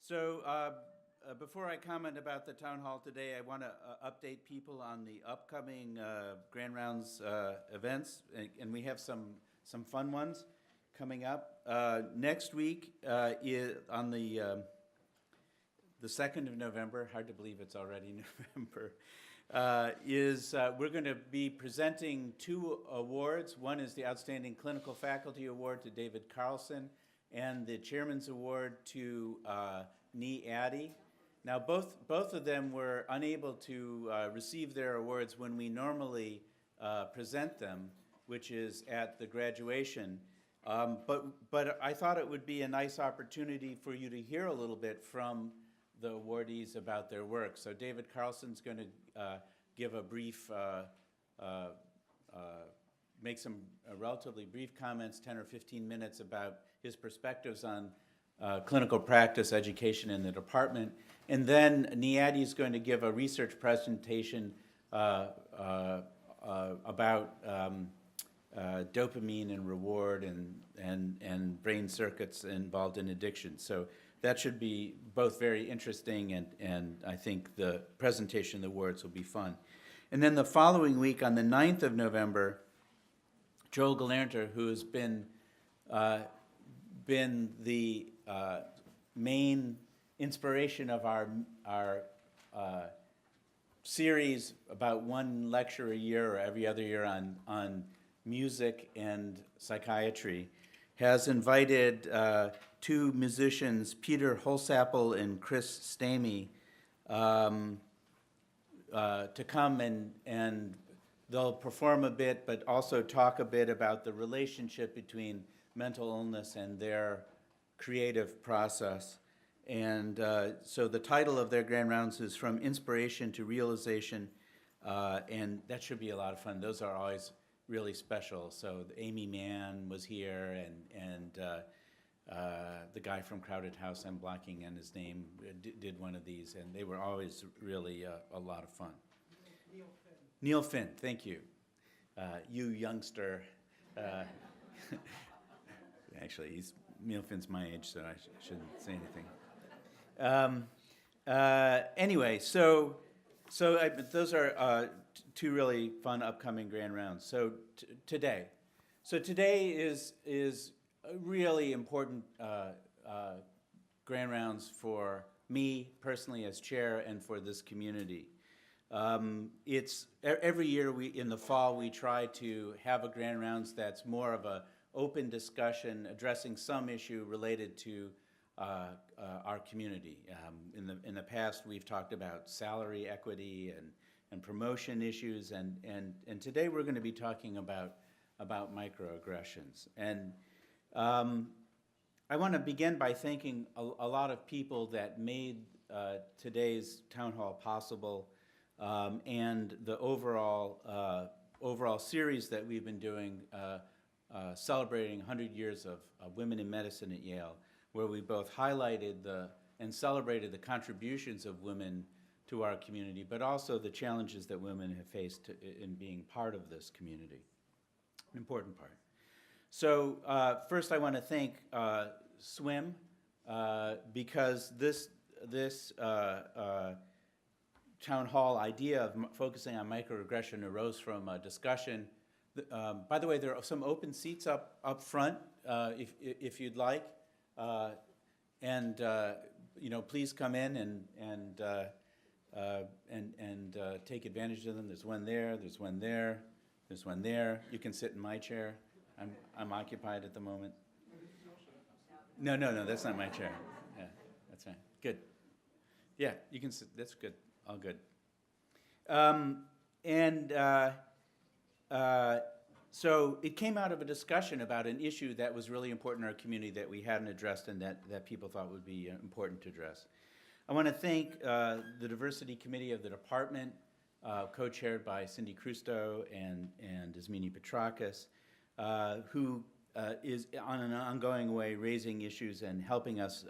Before I comment about the town hall today, I want to update people on the upcoming Grand Rounds events, and we have some fun ones coming up. Next week is on the 2nd of November, hard to believe it's already November, we're going to be presenting two awards. One is the Outstanding Clinical Faculty Award to David Carlson, and the Chairman's Award to Nee Addy. Now, both of them were unable to receive their awards when we normally present them, which is at the graduation. But I thought it would be a nice opportunity for you to hear a little bit from the awardees about their work. So David Carlson's going to give a brief, make some relatively brief comments, 10 or 15 minutes, about his perspectives on clinical practice education in the department. And then Nee Addy is going to give a research presentation about dopamine and reward and brain circuits involved in addiction. So that should be both very interesting, and I think the presentation of the awards will be fun. And then the following week, on the 9th of November, Joel Galanter, who has been the main inspiration of our series about one lecture a year or every other year on music and psychiatry, has invited two musicians, Peter Holsapple and Chris Stamey, to come and they'll perform a bit, but also talk a bit about the relationship between mental illness and their creative process. And so the title of their Grand Rounds is From Inspiration to Realization, and that should be a lot of fun. Those are always really special. So Amy Mann was here, and the guy from Crowded House, I'm blanking on his name, did one of these, and they were always really a lot of fun. Neil Finn. Neil Finn, thank you. You youngster. Actually, Neil Finn's my age, so I shouldn't say anything. Anyway, so those are two really fun upcoming Grand Rounds. So today is a really important Grand Rounds for me personally as chair and for this community. It's every year in the fall we try to have a Grand Rounds that's more of a open discussion addressing some issue related to our community. In the past, we've talked about salary equity and promotion issues, and today we're going to be talking about microaggressions. And I want to begin by thanking a lot of people that made today's town hall possible, and the overall series that we've been doing, celebrating 100 years of women in medicine at Yale, where we both highlighted and celebrated the contributions of women to our community, but also the challenges that women have faced in being part of this community, an important part. So first I want to thank SWIM, because this town hall idea of focusing on microaggression arose from a discussion. By the way, there are some open seats up front if you'd like, and please come in and take advantage of them. There's one there. There's one there. There's one there. You can sit in my chair. I'm occupied at the moment. No, that's not my chair. Yeah, that's fine. Good. Yeah, you can sit. That's good. All good. So it came out of a discussion about an issue that was really important in our community that we hadn't addressed and that people thought would be important to address. I want to thank the Diversity Committee of the department, co-chaired by Cindy Crusto and Ismini Petrakis, who is on an ongoing way raising issues and helping us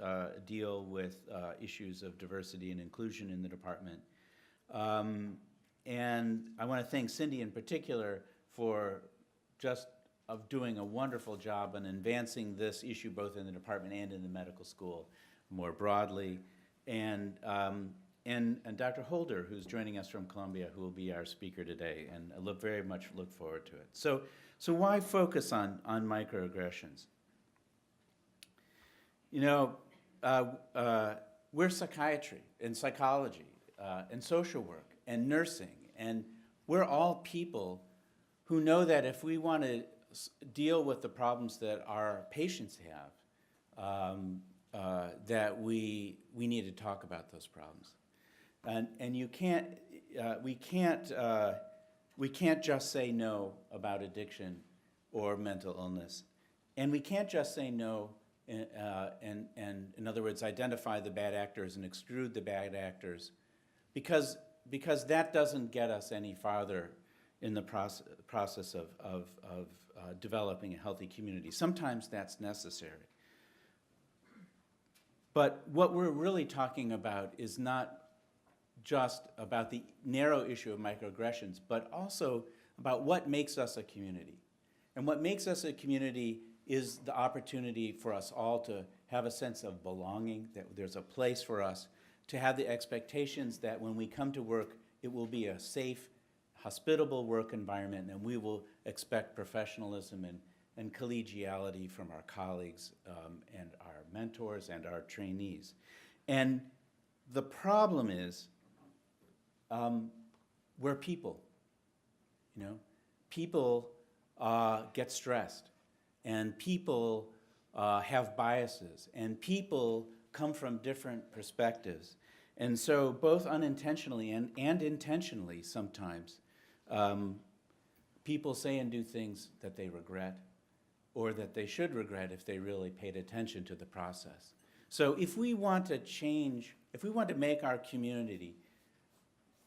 deal with issues of diversity and inclusion in the department. And I want to thank Cindy in particular for just doing a wonderful job in advancing this issue both in the department and in the medical school more broadly, and Dr. Holder, who's joining us from Columbia, who will be our speaker today, and I very much look forward to it. So why focus on microaggressions? You know, we're psychiatry and psychology and social work and nursing, and we're all people who know that if we want to deal with the problems that our patients have, that we need to talk about those problems. And you can't, we can't just say no about addiction or mental illness. And we can't just say no and in other words, identify the bad actors and exclude the bad actors, because that doesn't get us any farther in the process of developing a healthy community. Sometimes that's necessary. But what we're really talking about is not just about the narrow issue of microaggressions, but also about what makes us a community. And what makes us a community is the opportunity for us all to have a sense of belonging, that there's a place for us, to have the expectations that when we come to work, it will be a safe, hospitable work environment, and we will expect professionalism and collegiality from our colleagues and our mentors and our trainees. And the problem is, we're people, you know. People get stressed, and people have biases, and people come from different perspectives. And so both unintentionally and intentionally sometimes, people say and do things that they regret, or that they should regret if they really paid attention to the process. So if we want to change, if we want to make our community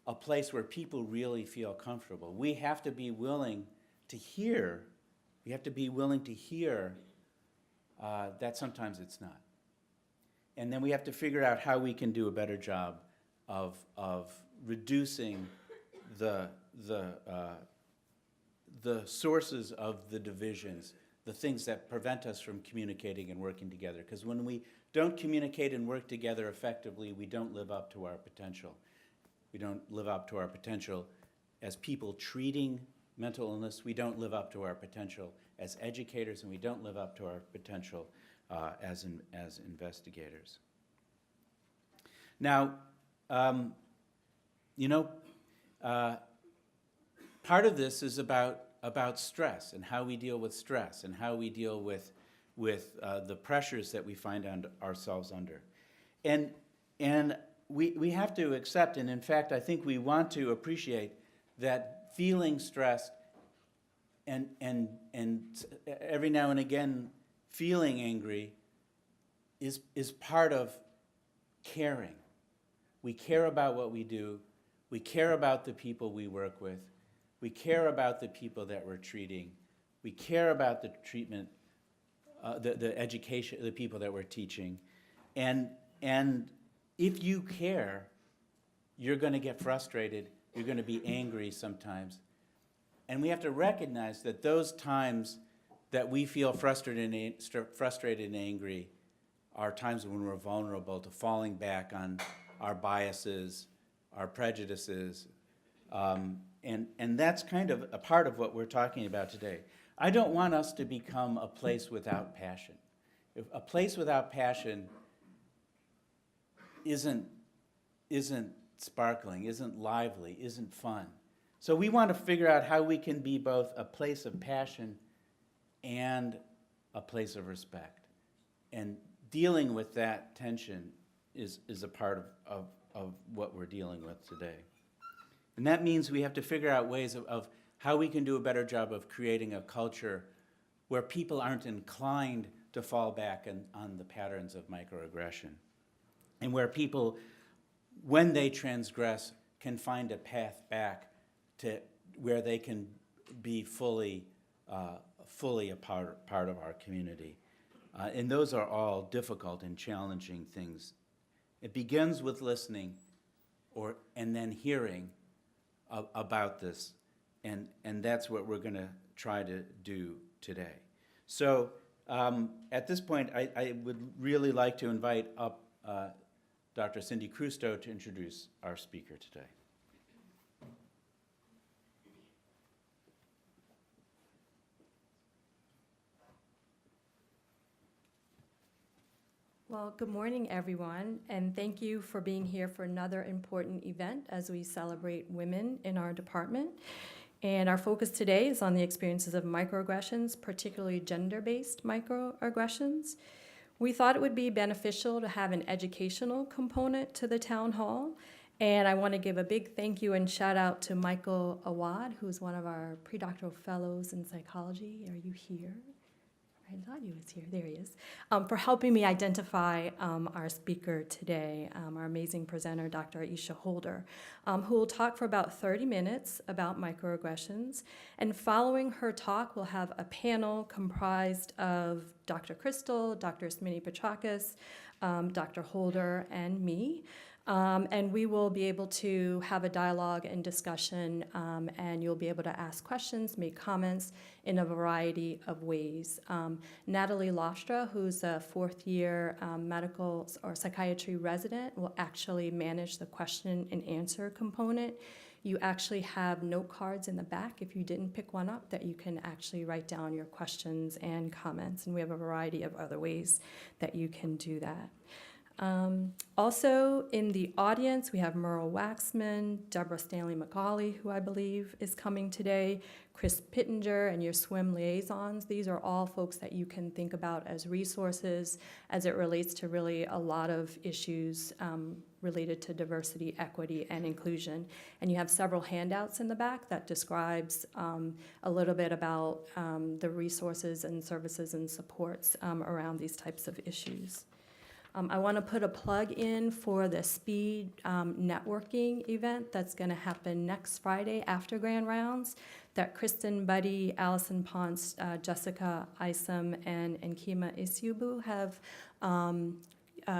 a place where people really feel comfortable, we have to be willing to hear, that sometimes it's not. And then we have to figure out how we can do a better job of reducing the sources of the divisions, the things that prevent us from communicating and working together. Because when we don't communicate and work together effectively, we don't live up to our potential. We don't live up to our potential as people treating mental illness. We don't live up to our potential as educators, and we don't live up to our potential as investigators. Now, you know, part of this is about stress and how we deal with stress and how we deal with the pressures that we find ourselves under. And we have to accept, and in fact, I think we want to appreciate that feeling stressed and every now and again feeling angry is part of caring. We care about what we do. We care about the people we work with. We care about the people that we're treating. We care about the treatment, the education, the people that we're teaching. And if you care, you're going to get frustrated. You're going to be angry sometimes. And we have to recognize that those times that we feel frustrated and angry are times when we're vulnerable to falling back on our biases, our prejudices, and that's kind of a part of what we're talking about today. I don't want us to become a place without passion. If a place without passion isn't sparkling, isn't lively, isn't fun. So we want to figure out how we can be both a place of passion and a place of respect. And dealing with that tension is a part of what we're dealing with today. And that means we have to figure out ways of how we can do a better job of creating a culture where people aren't inclined to fall back on the patterns of microaggression, and where people, when they transgress, can find a path back to where they can be fully a part of our community. And those are all difficult and challenging things. It begins with listening and then hearing about this, and that's what we're going to try to do today. So at this point, I would really like to invite up Dr. Cindy Crusto to introduce our speaker today. Well, good morning, everyone, and thank you for being here for another important event as we celebrate women in our department. And our focus today is on the experiences of microaggressions, particularly gender-based microaggressions. We thought it would be beneficial to have an educational component to the town hall, and I want to give a big thank you and shout out to Michael Awad, who's one of our predoctoral fellows in psychology. Are you here? I thought he was here. There he is. For helping me identify our speaker today, our amazing presenter, Dr. Aisha Holder, who will talk for about 30 minutes about microaggressions. And following her talk, we'll have a panel comprised of Dr. Crystal, Dr. Smitty Petrakis, Dr. Holder, and me. And we will be able to have a dialogue and discussion, and you'll be able to ask questions, make comments in a variety of ways. Natalie Lofstra, who's a fourth-year medical or psychiatry resident, will actually manage the question and answer component. You actually have note cards in the back, if you didn't pick one up, that you can actually write down your questions and comments, and we have a variety of other ways that you can do that. Also in the audience, we have Merle Waxman, Deborah Stanley McCauley, who I believe is coming today, Chris Pittenger, and your swim liaisons. These are all folks that you can think about as resources as it relates to really a lot of issues related to diversity, equity, and inclusion. And you have several handouts in the back that describes a little bit about the resources and services and supports around these types of issues. I want to put a plug in for the speed networking event that's going to happen next Friday after Grand Rounds that Kristen Buddy, Allison Ponce, Jessica Isom, and Kima Isiubu have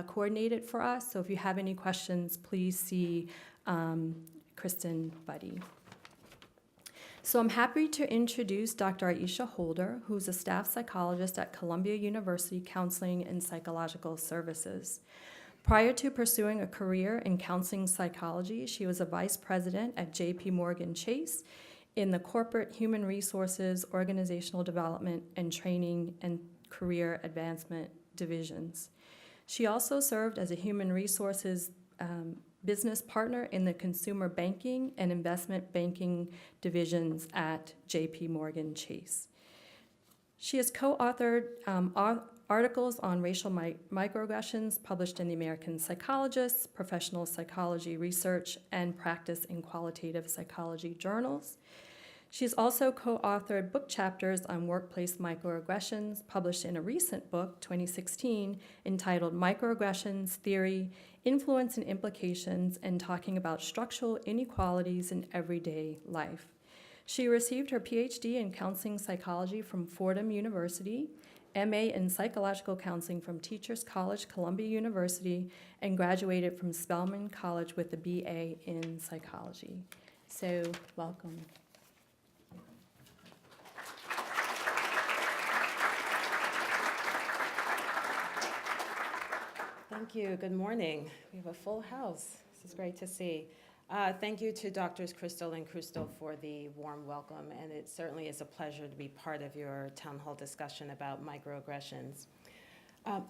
coordinated for us. So if you have any questions, please see Kristen Buddy. So I'm happy to introduce Dr. Aisha Holder, who's a staff psychologist at Columbia University Counseling and Psychological Services. Prior to pursuing a career in counseling psychology, she was a vice president at J.P. Morgan Chase in the corporate human resources, organizational development, and training and career advancement divisions. She also served as a human resources business partner in the consumer banking and investment banking divisions at J.P. Morgan Chase. She has co-authored articles on racial microaggressions published in the American Psychologist, Professional Psychology Research, and Practice in Qualitative Psychology journals. She's also co-authored book chapters on workplace microaggressions, published in a recent book, 2016, entitled Microaggressions Theory, Influence and Implications, and talking about structural inequalities in everyday life. She received her PhD in counseling psychology from Fordham University, MA in psychological counseling from Teachers College, Columbia University, and graduated from Spelman College with a BA in psychology. So, welcome. Thank you. Good morning. We have a full house. This is great to see. Thank you to Drs. Crystal and Crystal for the warm welcome, and it certainly is a pleasure to be part of your town hall discussion about microaggressions.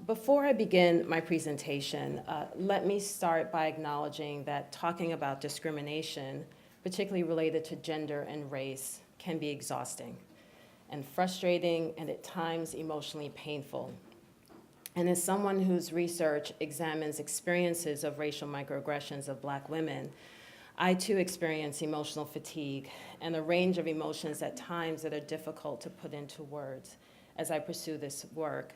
Before I begin my presentation, let me start by acknowledging that talking about discrimination, particularly related to gender and race, can be exhausting and frustrating and at times emotionally painful. And as someone whose research examines experiences of racial microaggressions of Black women, I too experience emotional fatigue and a range of emotions at times that are difficult to put into words as I pursue this work.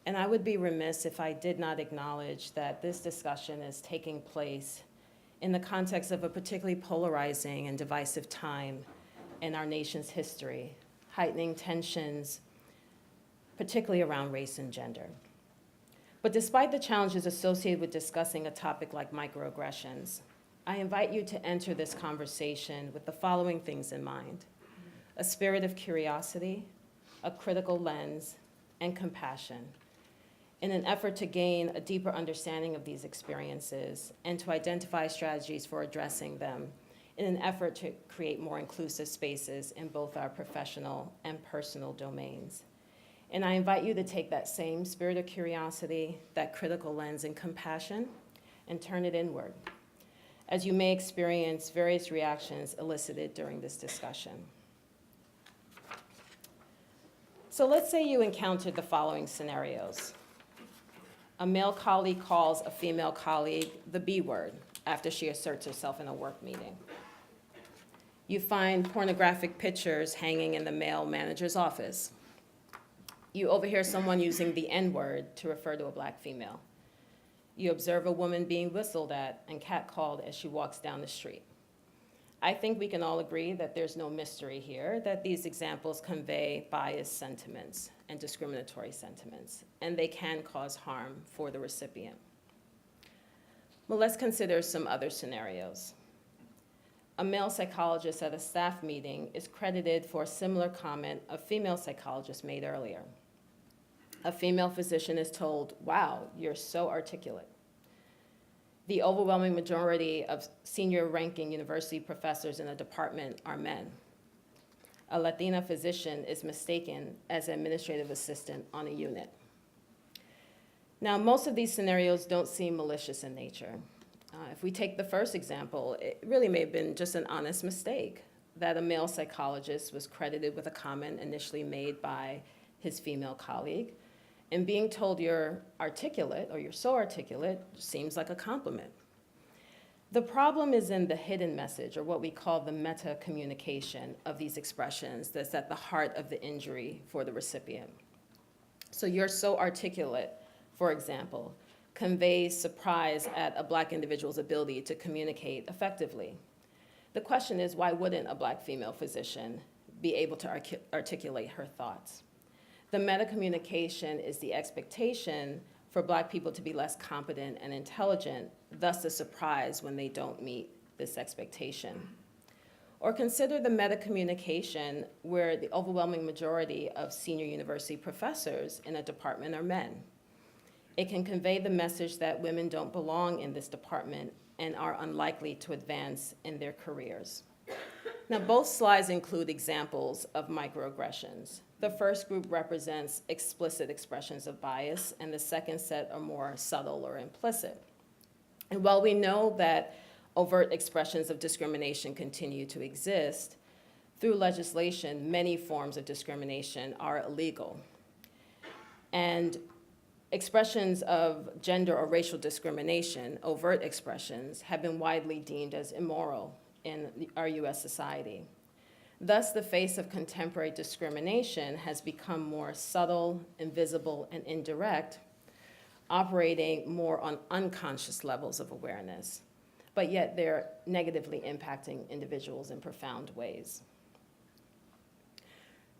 And I would be remiss if I did not acknowledge that this discussion is taking place in the context of a particularly polarizing and divisive time in our nation's history, heightening tensions, particularly around race and gender. But despite the challenges associated with discussing a topic like microaggressions, I invite you to enter this conversation with the following things in mind: a spirit of curiosity, a critical lens, and compassion. in an effort to gain a deeper understanding of these experiences and to identify strategies for addressing them in an effort to create more inclusive spaces in both our professional and personal domains. And I invite you to take that same spirit of curiosity, that critical lens and compassion, and turn it inward, as you may experience various reactions elicited during this discussion. So let's say you encountered the following scenarios. A male colleague calls a female colleague the B word after she asserts herself in a work meeting. You find pornographic pictures hanging in the male manager's office. You overhear someone using the N word to refer to a black female. You observe a woman being whistled at and catcalled as she walks down the street. I think we can all agree that there's no mystery here, that these examples convey biased sentiments and discriminatory sentiments, and they can cause harm for the recipient. Well, let's consider some other scenarios. A male psychologist at a staff meeting is credited for a similar comment a female psychologist made earlier. A female physician is told, "Wow, you're so articulate." The overwhelming majority of senior-ranking university professors in a department are men. A Latina physician is mistaken as an administrative assistant on a unit. Now, most of these scenarios don't seem malicious in nature. If we take the first example, it really may have been just an honest mistake that a male psychologist was credited with a comment initially made by his female colleague, and being told you're articulate or you're so articulate seems like a compliment. The problem is in the hidden message, or what we call the meta-communication of these expressions that's at the heart of the injury for the recipient. So "you're so articulate," for example, conveys surprise at a black individual's ability to communicate effectively. The question is, why wouldn't a black female physician be able to articulate her thoughts? The meta-communication is the expectation for black people to be less competent and intelligent, thus the surprise when they don't meet this expectation. Or consider the meta-communication where the overwhelming majority of senior university professors in a department are men. It can convey the message that women don't belong in this department and are unlikely to advance in their careers. Now, both slides include examples of microaggressions. The first group represents explicit expressions of bias, and the second set are more subtle or implicit. And while we know that overt expressions of discrimination continue to exist, through legislation, many forms of discrimination are illegal. And expressions of gender or racial discrimination, overt expressions, have been widely deemed as immoral in our US society. Thus, the face of contemporary discrimination has become more subtle, invisible, and indirect, operating more on unconscious levels of awareness, but yet they're negatively impacting individuals in profound ways.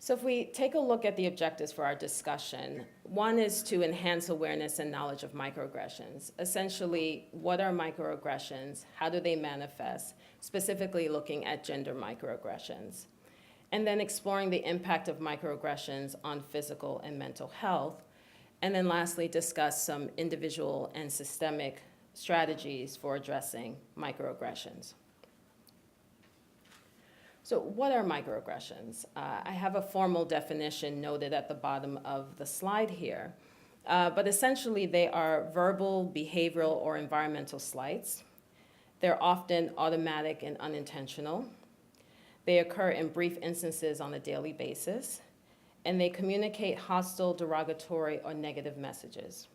So if we take a look at the objectives for our discussion, one is to enhance awareness and knowledge of microaggressions. Essentially, what are microaggressions? How do they manifest? Specifically looking at gender microaggressions. And then exploring the impact of microaggressions on physical and mental health. And then lastly, discuss some individual and systemic strategies for addressing microaggressions. So what are microaggressions? I have a formal definition noted at the bottom of the slide here, but essentially they are verbal, behavioral, or environmental slights. They're often automatic and unintentional. They occur in brief instances on a daily basis, and they communicate hostile, derogatory, or negative messages.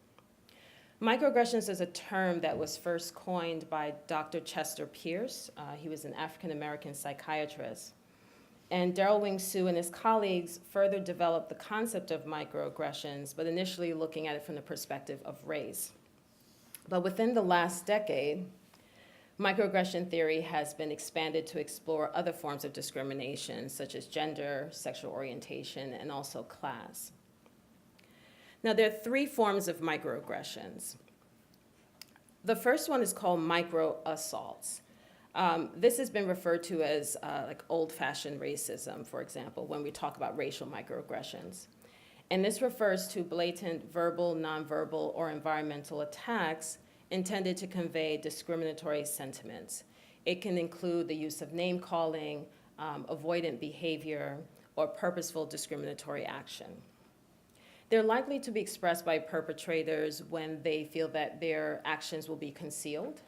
Microaggressions is a term that was first coined by Dr. Chester Pierce. He was an African-American psychiatrist. And Daryl Wing Su and his colleagues further developed the concept of microaggressions, but initially looking at it from the perspective of race. But within the last decade, microaggression theory has been expanded to explore other forms of discrimination, such as gender, sexual orientation, and also class. Now, there are three forms of microaggressions. The first one is called microassaults. This has been referred to as like old-fashioned racism, for example, when we talk about racial microaggressions. And this refers to blatant verbal, nonverbal, or environmental attacks intended to convey discriminatory sentiments. It can include the use of name-calling, avoidant behavior, or purposeful discriminatory action. They're likely to be expressed by perpetrators when they feel that their actions will be concealed.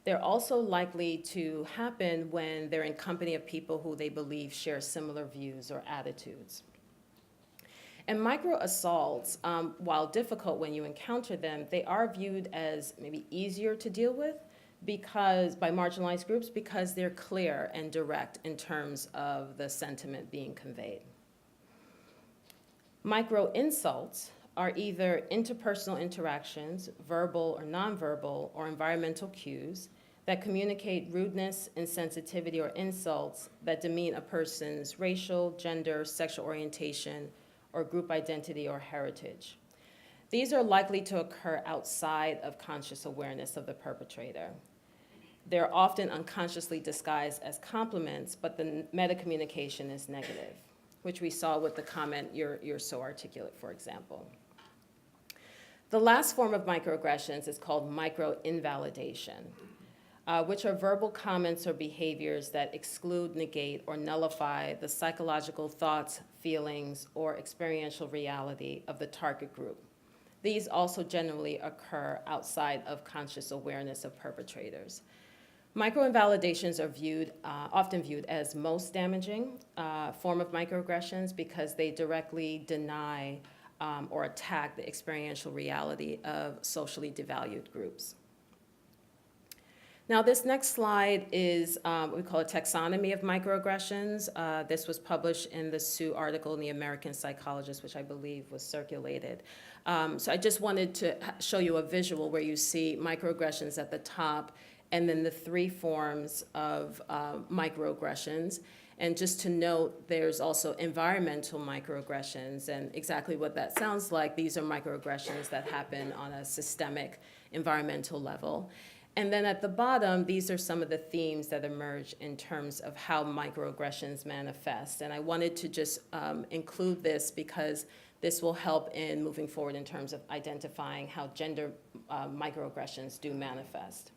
They're also likely to happen when they're in company of people who they believe share similar views or attitudes. And micro-assaults, while difficult when you encounter them, they are viewed as maybe easier to deal with by marginalized groups because they're clear and direct in terms of the sentiment being conveyed. Micro-insults are either interpersonal interactions, verbal or nonverbal, or environmental cues that communicate rudeness, insensitivity, or insults that demean a person's racial, gender, sexual orientation, or group identity or heritage. These are likely to occur outside of conscious awareness of the perpetrator. They're often unconsciously disguised as compliments, but the meta-communication is negative, which we saw with the comment, "You're so articulate," for example. The last form of microaggressions is called micro-invalidation, which are verbal comments or behaviors that exclude, negate, or nullify the psychological thoughts, feelings, or experiential reality of the target group. These also generally occur outside of conscious awareness of perpetrators. Micro-invalidations are often viewed as most damaging form of microaggressions because they directly deny or attack the experiential reality of socially devalued groups. Now, this next slide is what we call a taxonomy of microaggressions. This was published in the Sue article in the American Psychologist, which I believe was circulated. So I just wanted to show you a visual where you see microaggressions at the top and then the three forms of microaggressions. And just to note, there's also environmental microaggressions, and exactly what that sounds like. These are microaggressions that happen on a systemic environmental level. And then at the bottom, these are some of the themes that emerge in terms of how microaggressions manifest. And I wanted to just include this because this will help in moving forward in terms of identifying how gender microaggressions do manifest.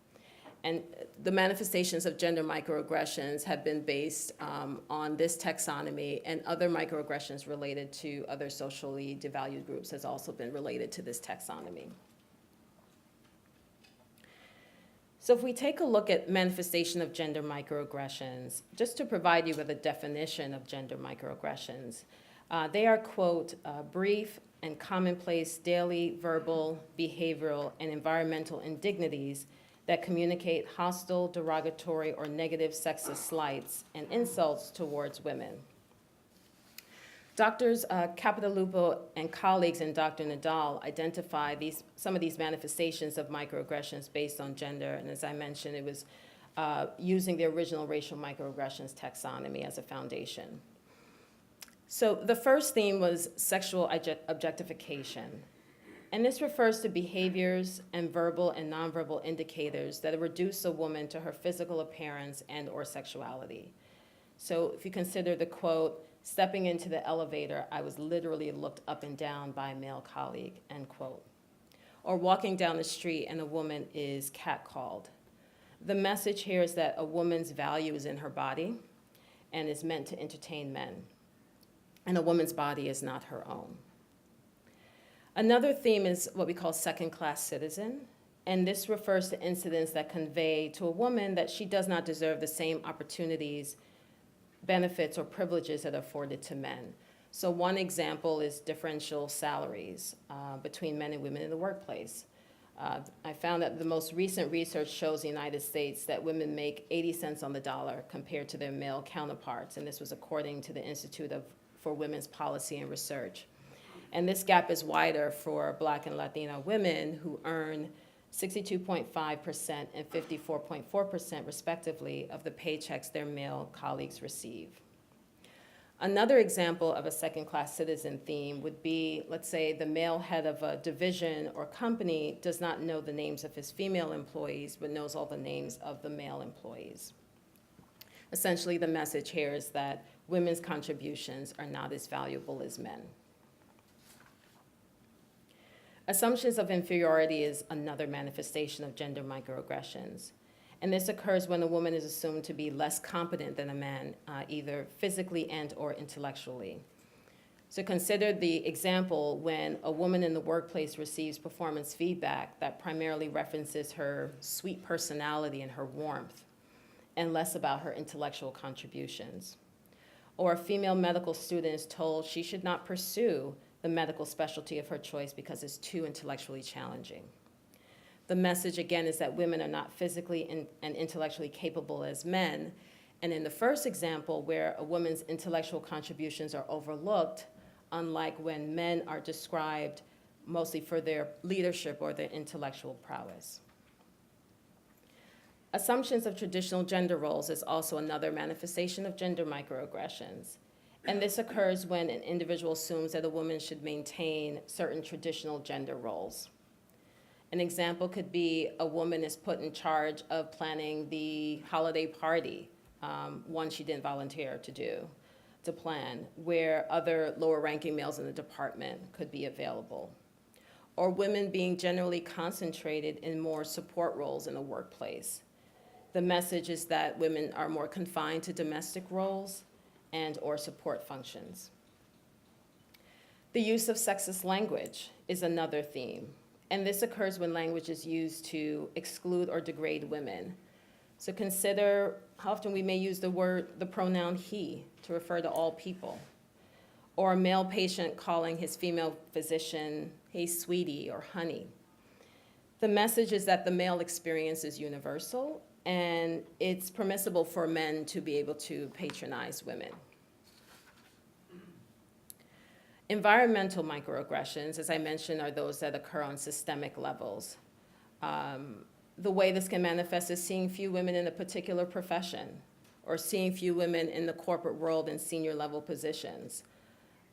And the manifestations of gender microaggressions have been based on this taxonomy, and other microaggressions related to other socially devalued groups has also been related to this taxonomy. So if we take a look at manifestation of gender microaggressions, just to provide you with a definition of gender microaggressions, they are, quote, brief and commonplace daily verbal, behavioral, and environmental indignities that communicate hostile, derogatory, or negative sexist slights and insults towards women. Doctors Capitalupo and colleagues and Dr. Nadal identify some of these manifestations of microaggressions based on gender, and as I mentioned, it was using the original racial microaggressions taxonomy as a foundation. So the first theme was sexual objectification, and this refers to behaviors and verbal and nonverbal indicators that reduce a woman to her physical appearance and or sexuality. So if you consider the quote, "Stepping into the elevator, I was literally looked up and down by a male colleague," end quote. Or walking down the street and a woman is catcalled. The message here is that a woman's value is in her body and is meant to entertain men, and a woman's body is not her own. Another theme is what we call second-class citizen, and this refers to incidents that convey to a woman that she does not deserve the same opportunities, benefits, or privileges that are afforded to men. So one example is differential salaries between men and women in the workplace. I found that the most recent research shows in the United States that women make 80 cents on the dollar compared to their male counterparts, and this was according to the Institute for Women's Policy and Research. And this gap is wider for Black and Latina women who earn 62.5% and 54.4% respectively of the paychecks their male colleagues receive. Another example of a second-class citizen theme would be, let's say, the male head of a division or company does not know the names of his female employees, but knows all the names of the male employees. Essentially, the message here is that women's contributions are not as valuable as men. Assumptions of inferiority is another manifestation of gender microaggressions. And this occurs when a woman is assumed to be less competent than a man, either physically and or intellectually. So consider the example when a woman in the workplace receives performance feedback that primarily references her sweet personality and her warmth, and less about her intellectual contributions. Or a female medical student is told she should not pursue the medical specialty of her choice because it's too intellectually challenging. The message, again, is that women are not physically and intellectually capable as men. And in the first example, where a woman's intellectual contributions are overlooked, unlike when men are described mostly for their leadership or their intellectual prowess. Assumptions of traditional gender roles is also another manifestation of gender microaggressions. And this occurs when an individual assumes that a woman should maintain certain traditional gender roles. An example could be a woman is put in charge of planning the holiday party, one she didn't volunteer to plan, where other lower-ranking males in the department could be available. Or women being generally concentrated in more support roles in the workplace. The message is that women are more confined to domestic roles and or support functions. The use of sexist language is another theme, and this occurs when language is used to exclude or degrade women. So consider how often we may use the pronoun he to refer to all people, or a male patient calling his female physician, hey sweetie, or honey. The message is that the male experience is universal, and it's permissible for men to be able to patronize women. Environmental microaggressions, as I mentioned, are those that occur on systemic levels. The way this can manifest is seeing few women in a particular profession, or seeing few women in the corporate world in senior level positions.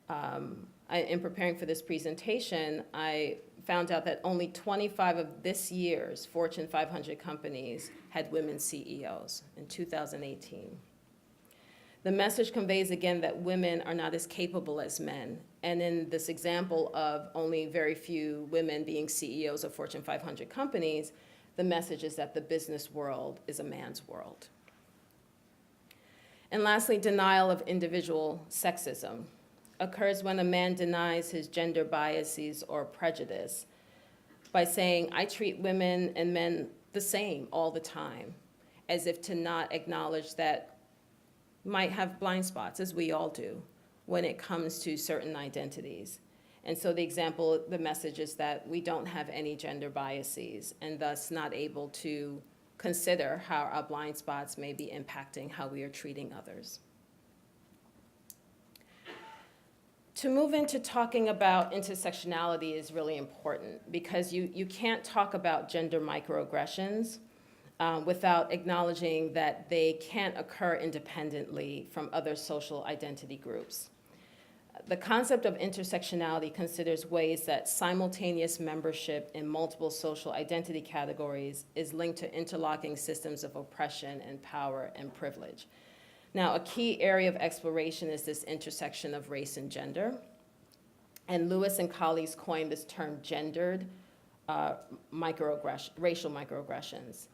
In preparing for this presentation, I found out that only 25 of this year's Fortune 500 companies had women CEOs in 2018. The message conveys again that women are not as capable as men. And in this example of only very few women being CEOs of Fortune 500 companies, the message is that the business world is a man's world. And lastly, denial of individual sexism occurs when a man denies his gender biases or prejudice by saying, I treat women and men the same all the time, as if to not acknowledge that might have blind spots, as we all do, when it comes to certain identities. And so the message is that we don't have any gender biases, and thus not able to consider how our blind spots may be impacting how we are treating others. To move into talking about intersectionality is really important, because you can't talk about gender microaggressions without acknowledging that they can't occur independently from other social identity groups. The concept of intersectionality considers ways that simultaneous membership in multiple social identity categories is linked to interlocking systems of oppression and power and privilege. Now, a key area of exploration is this intersection of race and gender. And Lewis and colleagues coined this term gendered racial microaggressions.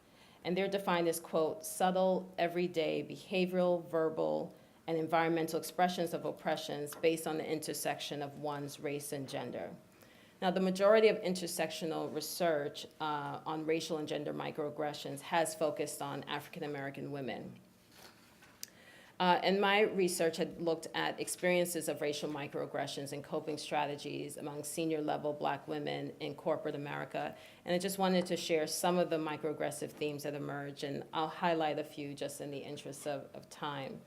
And they're defined as, quote, subtle, everyday, behavioral, verbal, and environmental expressions of oppressions based on the intersection of one's race and gender. Now, the majority of intersectional research on racial and gender microaggressions has focused on African American women. And my research had looked at experiences of racial microaggressions and coping strategies among senior level Black women in corporate America. And I just wanted to share some of the microaggressive themes that emerge, and I'll highlight a few just in the interest of time.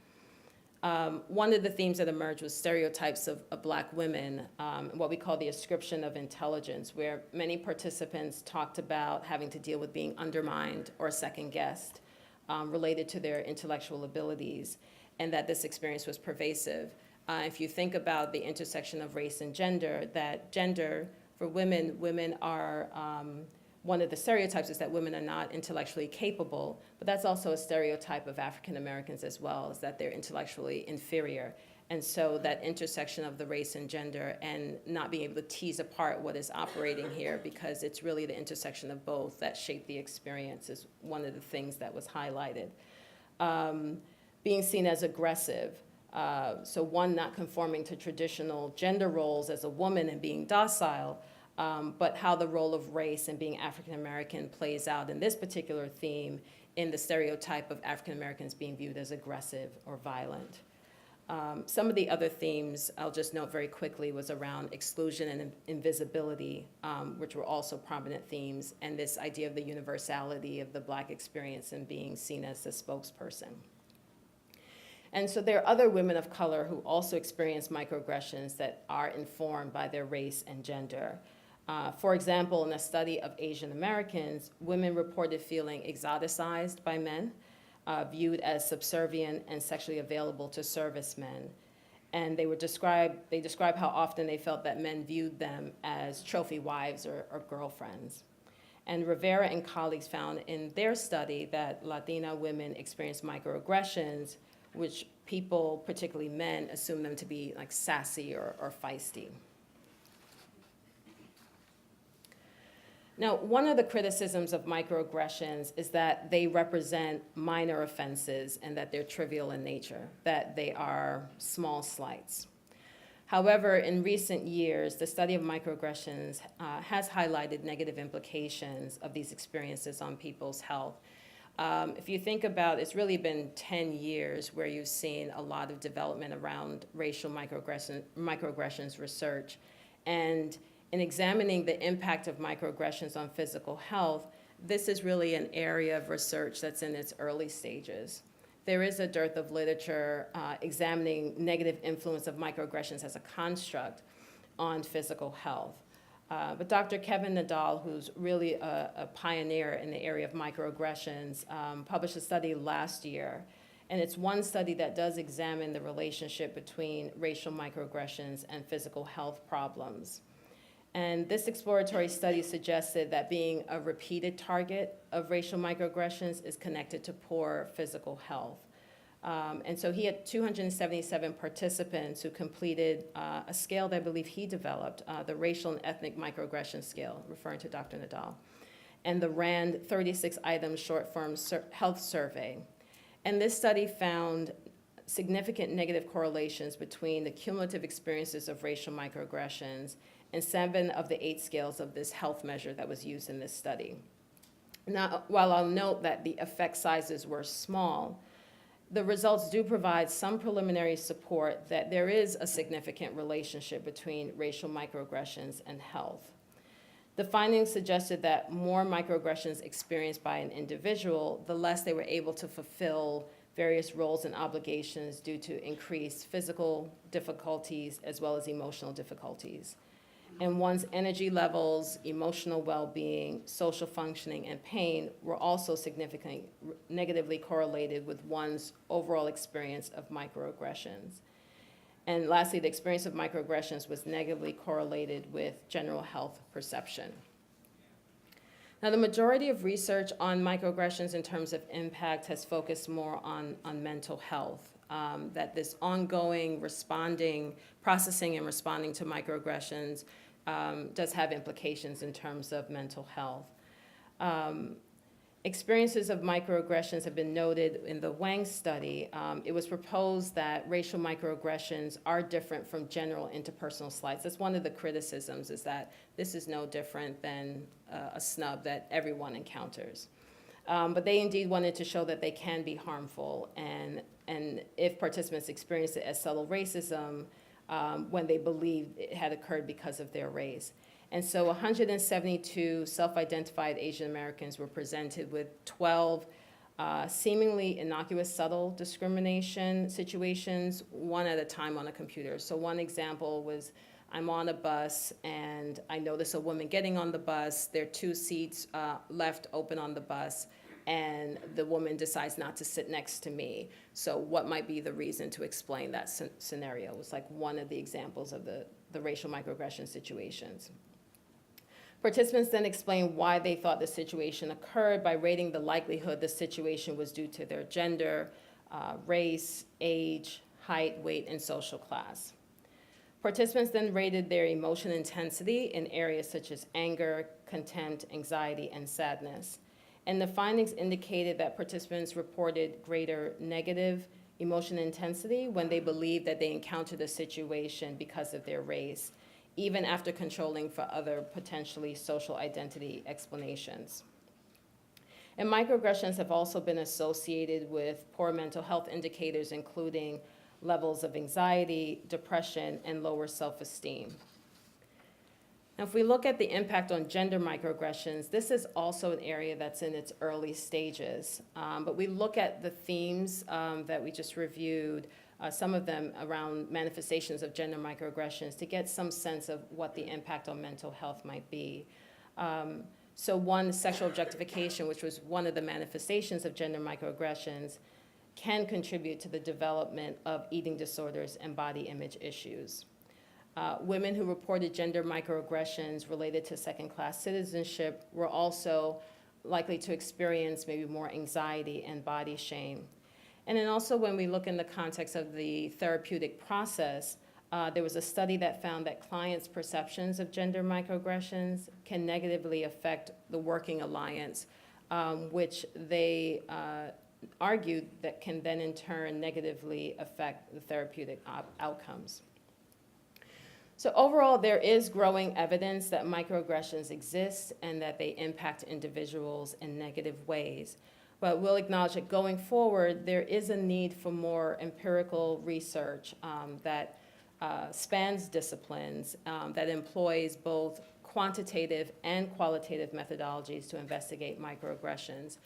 One of the themes that emerged was stereotypes of Black women, what we call the ascription of intelligence, where many participants talked about having to deal with being undermined or second-guessed related to their intellectual abilities, and that this experience was pervasive. If you think about the intersection of race and gender, that gender, for women are, one of the stereotypes is that women are not intellectually capable, but that's also a stereotype of African Americans as well, is that they're intellectually inferior. And so that intersection of the race and gender and not being able to tease apart what is operating here, because it's really the intersection of both that shape the experience, is one of the things that was highlighted. Being seen as aggressive. So one, not conforming to traditional gender roles as a woman and being docile, but how the role of race and being African American plays out in this particular theme in the stereotype of African Americans being viewed as aggressive or violent. Some of the other themes I'll just note very quickly was around exclusion and invisibility, which were also prominent themes, and this idea of the universality of the Black experience and being seen as the spokesperson. And so there are other women of color who also experience microaggressions that are informed by their race and gender. For example, in a study of Asian Americans, women reported feeling exoticized by men, viewed as subservient and sexually available to servicemen. And they describe how often they felt that men viewed them as trophy wives or girlfriends. And Rivera and colleagues found in their study that Latina women experienced microaggressions, which people, particularly men, assume them to be like sassy or feisty. Now, one of the criticisms of microaggressions is that they represent minor offenses and that they're trivial in nature, that they are small slights. However, in recent years, the study of microaggressions has highlighted negative implications of these experiences on people's health. If you think about, it's really been 10 years where you've seen a lot of development around racial microaggressions research. And in examining the impact of microaggressions on physical health, this is really an area of research that's in its early stages. There is a dearth of literature examining negative influence of microaggressions as a construct on physical health. But Dr. Kevin Nadal, who's really a pioneer in the area of microaggressions, published a study last year. And it's one study that does examine the relationship between racial microaggressions and physical health problems. And this exploratory study suggested that being a repeated target of racial microaggressions is connected to poor physical health. And so he had 277 participants who completed a scale that I believe he developed, the Racial and Ethnic Microaggression Scale, referring to Dr. Nadal, and the RAND 36-item short-form health survey. And this study found significant negative correlations between the cumulative experiences of racial microaggressions and 7 of the 8 scales of this health measure that was used in this study. Now, while I'll note that the effect sizes were small, the results do provide some preliminary support that there is a significant relationship between racial microaggressions and health. The findings suggested that more microaggressions experienced by an individual, the less they were able to fulfill various roles and obligations due to increased physical difficulties as well as emotional difficulties. And one's energy levels, emotional well-being, social functioning, and pain were also significantly negatively correlated with one's overall experience of microaggressions. And lastly, the experience of microaggressions was negatively correlated with general health perception. Now, the majority of research on microaggressions in terms of impact has focused more on mental health, that this ongoing processing and responding to microaggressions does have implications in terms of mental health. Experiences of microaggressions have been noted in the Wang study. It was proposed that racial microaggressions are different from general interpersonal slights. That's one of the criticisms, is that this is no different than a snub that everyone encounters. But they indeed wanted to show that they can be harmful, and if participants experience it as subtle racism, when they believed it had occurred because of their race. And so 172 self-identified Asian Americans were presented with 12 seemingly innocuous, subtle discrimination situations, one at a time on a computer. So one example was, I'm on a bus and I notice a woman getting on the bus. There are 2 seats left open on the bus, and the woman decides not to sit next to me. So what might be the reason to explain that scenario? It was like one of the examples of the racial microaggression situations. Participants then explained why they thought the situation occurred by rating the likelihood the situation was due to their gender, race, age, height, weight, and social class. Participants then rated their emotion intensity in areas such as anger, contempt, anxiety, and sadness. And the findings indicated that participants reported greater negative emotion intensity when they believed that they encountered a situation because of their race, even after controlling for other potentially social identity explanations. And microaggressions have also been associated with poor mental health indicators, including levels of anxiety, depression, and lower self-esteem. Now, if we look at the impact on gender microaggressions, this is also an area that's in its early stages. But we look at the themes that we just reviewed, some of them around manifestations of gender microaggressions, to get some sense of what the impact on mental health might be. So one, sexual objectification, which was one of the manifestations of gender microaggressions, can contribute to the development of eating disorders and body image issues. Women who reported gender microaggressions related to second-class citizenship were also likely to experience maybe more anxiety and body shame. And then also when we look in the context of the therapeutic process, there was a study that found that clients' perceptions of gender microaggressions can negatively affect the working alliance, which they argued that can then in turn negatively affect the therapeutic outcomes. So overall, there is growing evidence that microaggressions exist and that they impact individuals in negative ways. But we'll acknowledge that going forward, there is a need for more empirical research that spans disciplines, that employs both quantitative and qualitative methodologies to investigate microaggressions.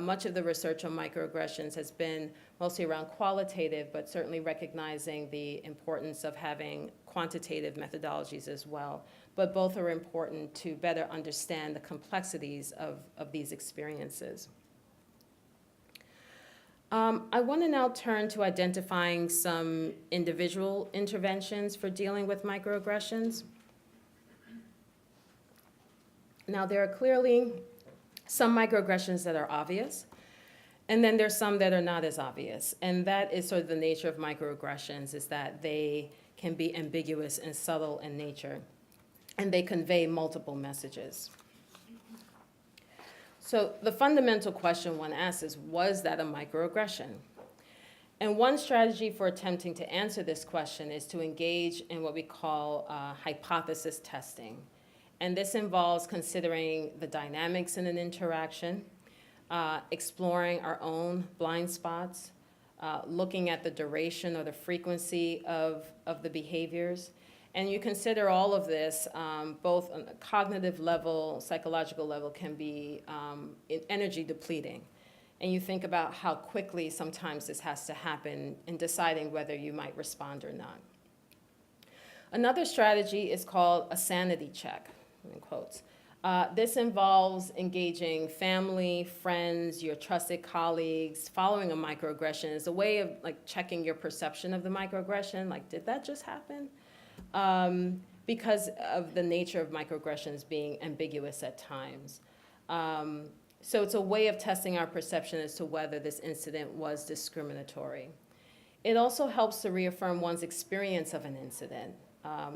Much of the research on microaggressions has been mostly around qualitative, but certainly recognizing the importance of having quantitative methodologies as well. But both are important to better understand the complexities of these experiences. I want to now turn to identifying some individual interventions for dealing with microaggressions. Now, there are clearly some microaggressions that are obvious, and then there's some that are not as obvious. And that is sort of the nature of microaggressions, is that they can be ambiguous and subtle in nature, and they convey multiple messages. So the fundamental question one asks is, was that a microaggression? And one strategy for attempting to answer this question is to engage in what we call hypothesis testing. And this involves considering the dynamics in an interaction, exploring our own blind spots, looking at the duration or the frequency of the behaviors. And you consider all of this, both on a cognitive level, psychological level, can be energy depleting. And you think about how quickly sometimes this has to happen in deciding whether you might respond or not. Another strategy is called a sanity check, in quotes. This involves engaging family, friends, your trusted colleagues, following a microaggression as a way of checking your perception of the microaggression, did that just happen? Because of the nature of microaggressions being ambiguous at times. So it's a way of testing our perception as to whether this incident was discriminatory. It also helps to reaffirm one's experience of an incident.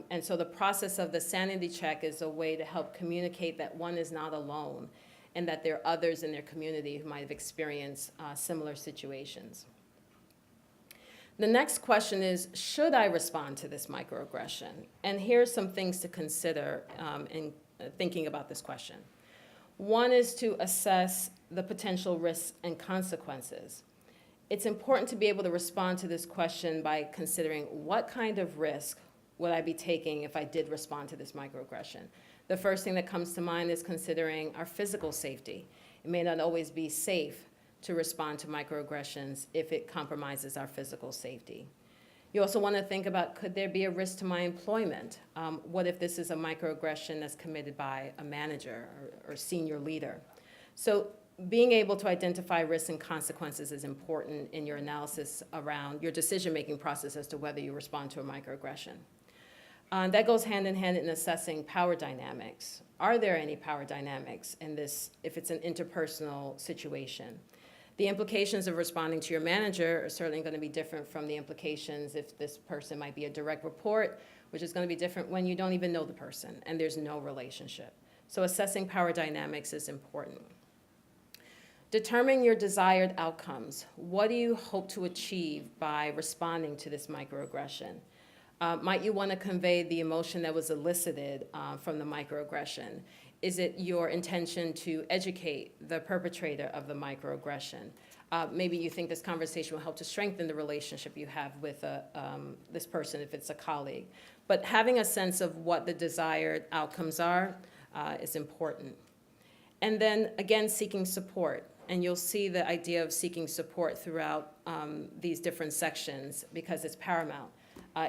And so the process of the sanity check is a way to help communicate that one is not alone and that there are others in their community who might have experienced similar situations. The next question is, should I respond to this microaggression? And here's some things to consider in thinking about this question. One is to assess the potential risks and consequences. It's important to be able to respond to this question by considering what kind of risk would I be taking if I did respond to this microaggression. The first thing that comes to mind is considering our physical safety. It may not always be safe to respond to microaggressions if it compromises our physical safety. You also want to think about, could there be a risk to my employment? What if this is a microaggression that's committed by a manager or senior leader? So being able to identify risks and consequences is important in your analysis around your decision-making process as to whether you respond to a microaggression. That goes hand in hand in assessing power dynamics. Are there any power dynamics in this, if it's an interpersonal situation? The implications of responding to your manager are certainly going to be different from the implications if this person might be a direct report, which is going to be different when you don't even know the person and there's no relationship. So assessing power dynamics is important. Determining your desired outcomes. What do you hope to achieve by responding to this microaggression? Might you want to convey the emotion that was elicited from the microaggression? Is it your intention to educate the perpetrator of the microaggression? Maybe you think this conversation will help to strengthen the relationship you have with this person if it's a colleague. But having a sense of what the desired outcomes are is important. And then, again, seeking support. And you'll see the idea of seeking support throughout these different sections because it's paramount.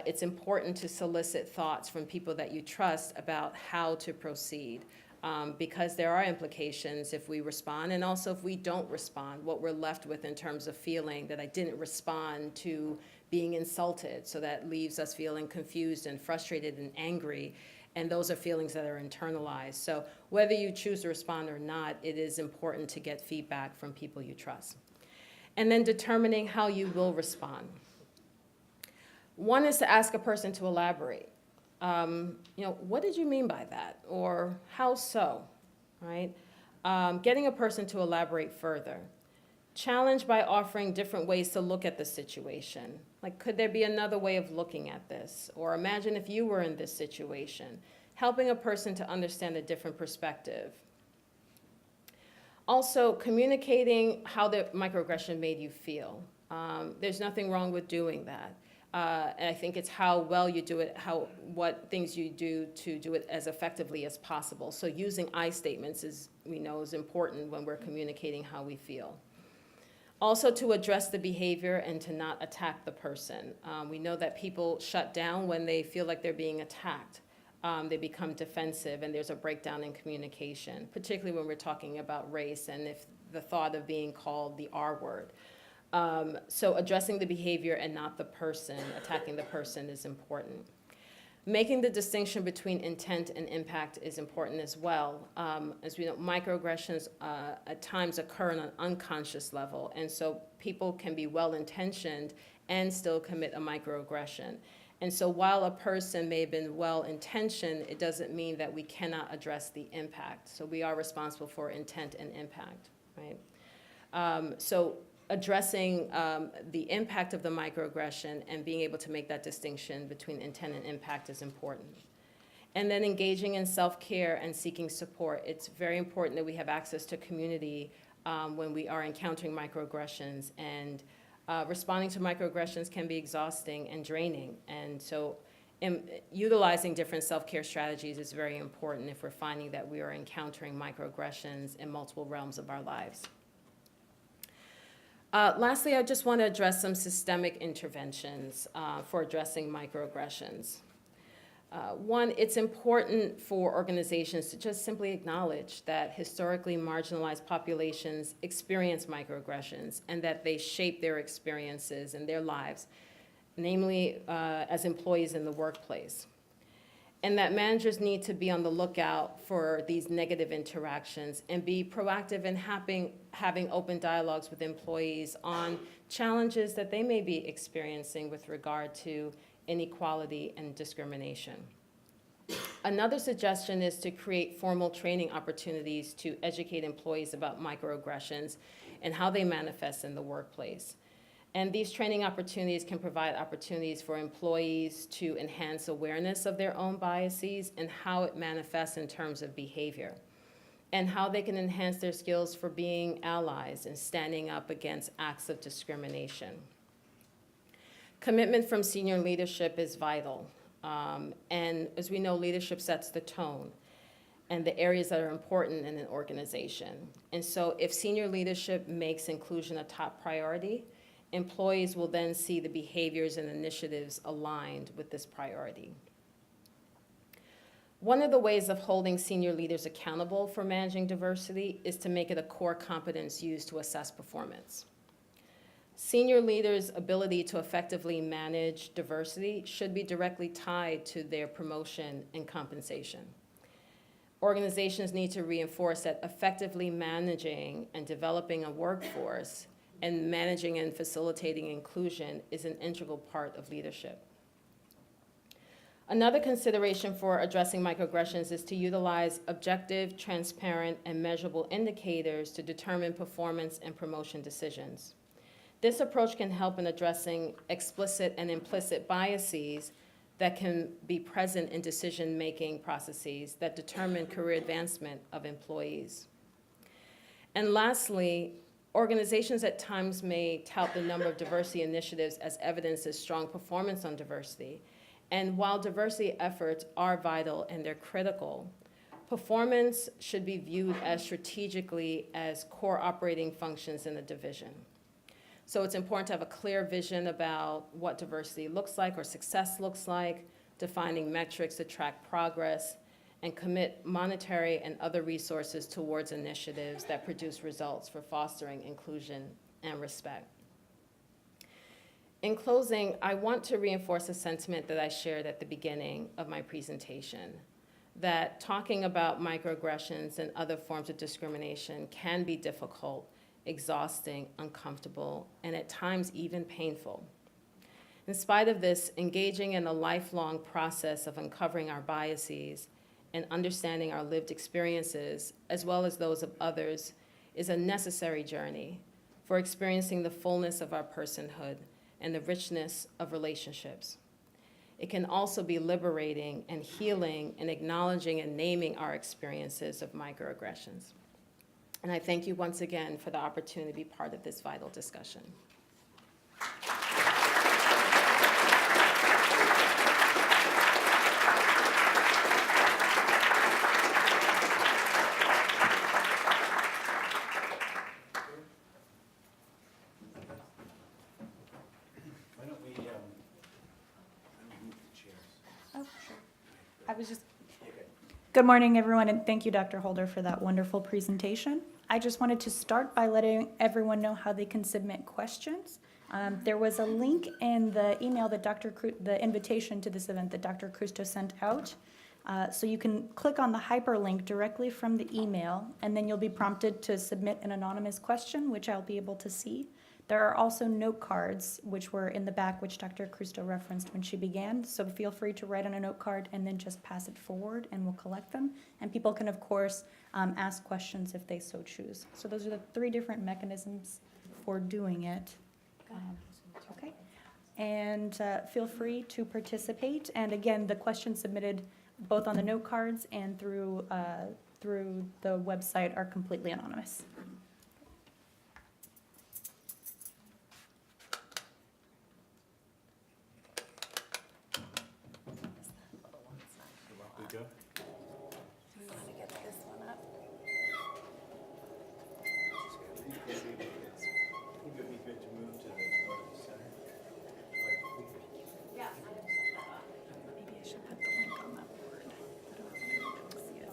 It's important to solicit thoughts from people that you trust about how to proceed. Because there are implications if we respond, and also if we don't respond, what we're left with in terms of feeling that I didn't respond to being insulted. So that leaves us feeling confused and frustrated and angry, and those are feelings that are internalized. So whether you choose to respond or not, it is important to get feedback from people you trust. And then determining how you will respond. One is to ask a person to elaborate. What did you mean by that? Or how so, right? Getting a person to elaborate further. Challenge by offering different ways to look at the situation. Like, could there be another way of looking at this? Or imagine if you were in this situation. Helping a person to understand a different perspective. Also, communicating how the microaggression made you feel. There's nothing wrong with doing that. And I think it's how well you do it, what things you do to do it as effectively as possible. So using I statements is important when we're communicating how we feel. Also to address the behavior and to not attack the person. We know that people shut down when they feel like they're being attacked. They become defensive and there's a breakdown in communication, particularly when we're talking about race and if the thought of being called the R word. So addressing the behavior and not the person, attacking the person is important. Making the distinction between intent and impact is important as well. As we know, microaggressions at times occur on an unconscious level, and so people can be well-intentioned and still commit a microaggression. And so while a person may have been well-intentioned, it doesn't mean that we cannot address the impact. So we are responsible for intent and impact, right? So addressing the impact of the microaggression and being able to make that distinction between intent and impact is important. And then engaging in self-care and seeking support. It's very important that we have access to community when we are encountering microaggressions, and responding to microaggressions can be exhausting and draining. And so utilizing different self-care strategies is very important if we're finding that we are encountering microaggressions in multiple realms of our lives. Lastly, I just want to address some systemic interventions for addressing microaggressions. One, it's important for organizations to just simply acknowledge that historically marginalized populations experience microaggressions and that they shape their experiences and their lives, namely as employees in the workplace. And that managers need to be on the lookout for these negative interactions and be proactive in having open dialogues with employees on challenges that they may be experiencing with regard to inequality and discrimination. Another suggestion is to create formal training opportunities to educate employees about microaggressions and how they manifest in the workplace. And these training opportunities can provide opportunities for employees to enhance awareness of their own biases and how it manifests in terms of behavior, and how they can enhance their skills for being allies and standing up against acts of discrimination. Commitment from senior leadership is vital. And as we know, leadership sets the tone and the areas that are important in an organization. And so if senior leadership makes inclusion a top priority, employees will then see the behaviors and initiatives aligned with this priority. One of the ways of holding senior leaders accountable for managing diversity is to make it a core competence used to assess performance. Senior leaders' ability to effectively manage diversity should be directly tied to their promotion and compensation. Organizations need to reinforce that effectively managing and developing a workforce and managing and facilitating inclusion is an integral part of leadership. Another consideration for addressing microaggressions is to utilize objective, transparent, and measurable indicators to determine performance and promotion decisions. This approach can help in addressing explicit and implicit biases that can be present in decision-making processes that determine career advancement of employees. And lastly, organizations at times may tout the number of diversity initiatives as evidence of strong performance on diversity. And while diversity efforts are vital and they're critical, performance should be viewed as strategically as core operating functions in a division. So it's important to have a clear vision about what diversity looks like or success looks like, defining metrics to track progress, and commit monetary and other resources towards initiatives that produce results for fostering inclusion and respect. In closing, I want to reinforce a sentiment that I shared at the beginning of my presentation, that talking about microaggressions and other forms of discrimination can be difficult, exhausting, uncomfortable, and at times even painful. In spite of this, engaging in a lifelong process of uncovering our biases and understanding our lived experiences, as well as those of others, is a necessary journey for experiencing the fullness of our personhood and the richness of relationships. It can also be liberating and healing in acknowledging and naming our experiences of microaggressions. And I thank you once again for the opportunity to be part of this vital discussion. Why don't we move the chairs? Oh, sure. I was just, good morning, everyone, and thank you, Dr. Holder, for that wonderful presentation. I just wanted to start by letting everyone know how they can submit questions. There was a link in the email that the invitation to this event that Dr. Cristo sent out. So you can click on the hyperlink directly from the email, and then you'll be prompted to submit an anonymous question, which I'll be able to see. There are also note cards, which were in the back, which Dr. Cristo referenced when she began. So feel free to write on a note card and then just pass it forward, and we'll collect them. And people can, of course, ask questions if they so choose. So those are the 3 different mechanisms for doing it. Okay. And feel free to participate. And again, the questions submitted both on the note cards and through the website are completely anonymous. Go. Do you want to get this one up? I think it would be good to move to the center. Maybe I should put the link on that board. I don't know if anyone can see it.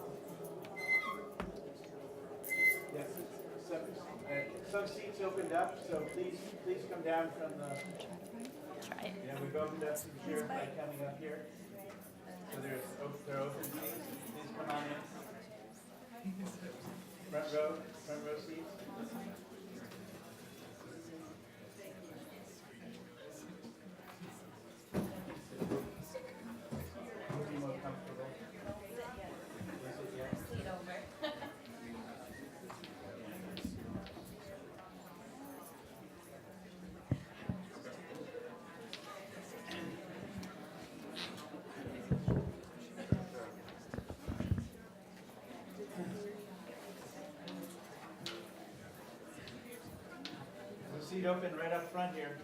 Yes, some seats opened up, so please come down from the. Try it. Yeah, we've opened up some here by coming up here. So there are open seats. Please come on in. Front row seats. Be more comfortable. Seat over. There's a seat open right up front here.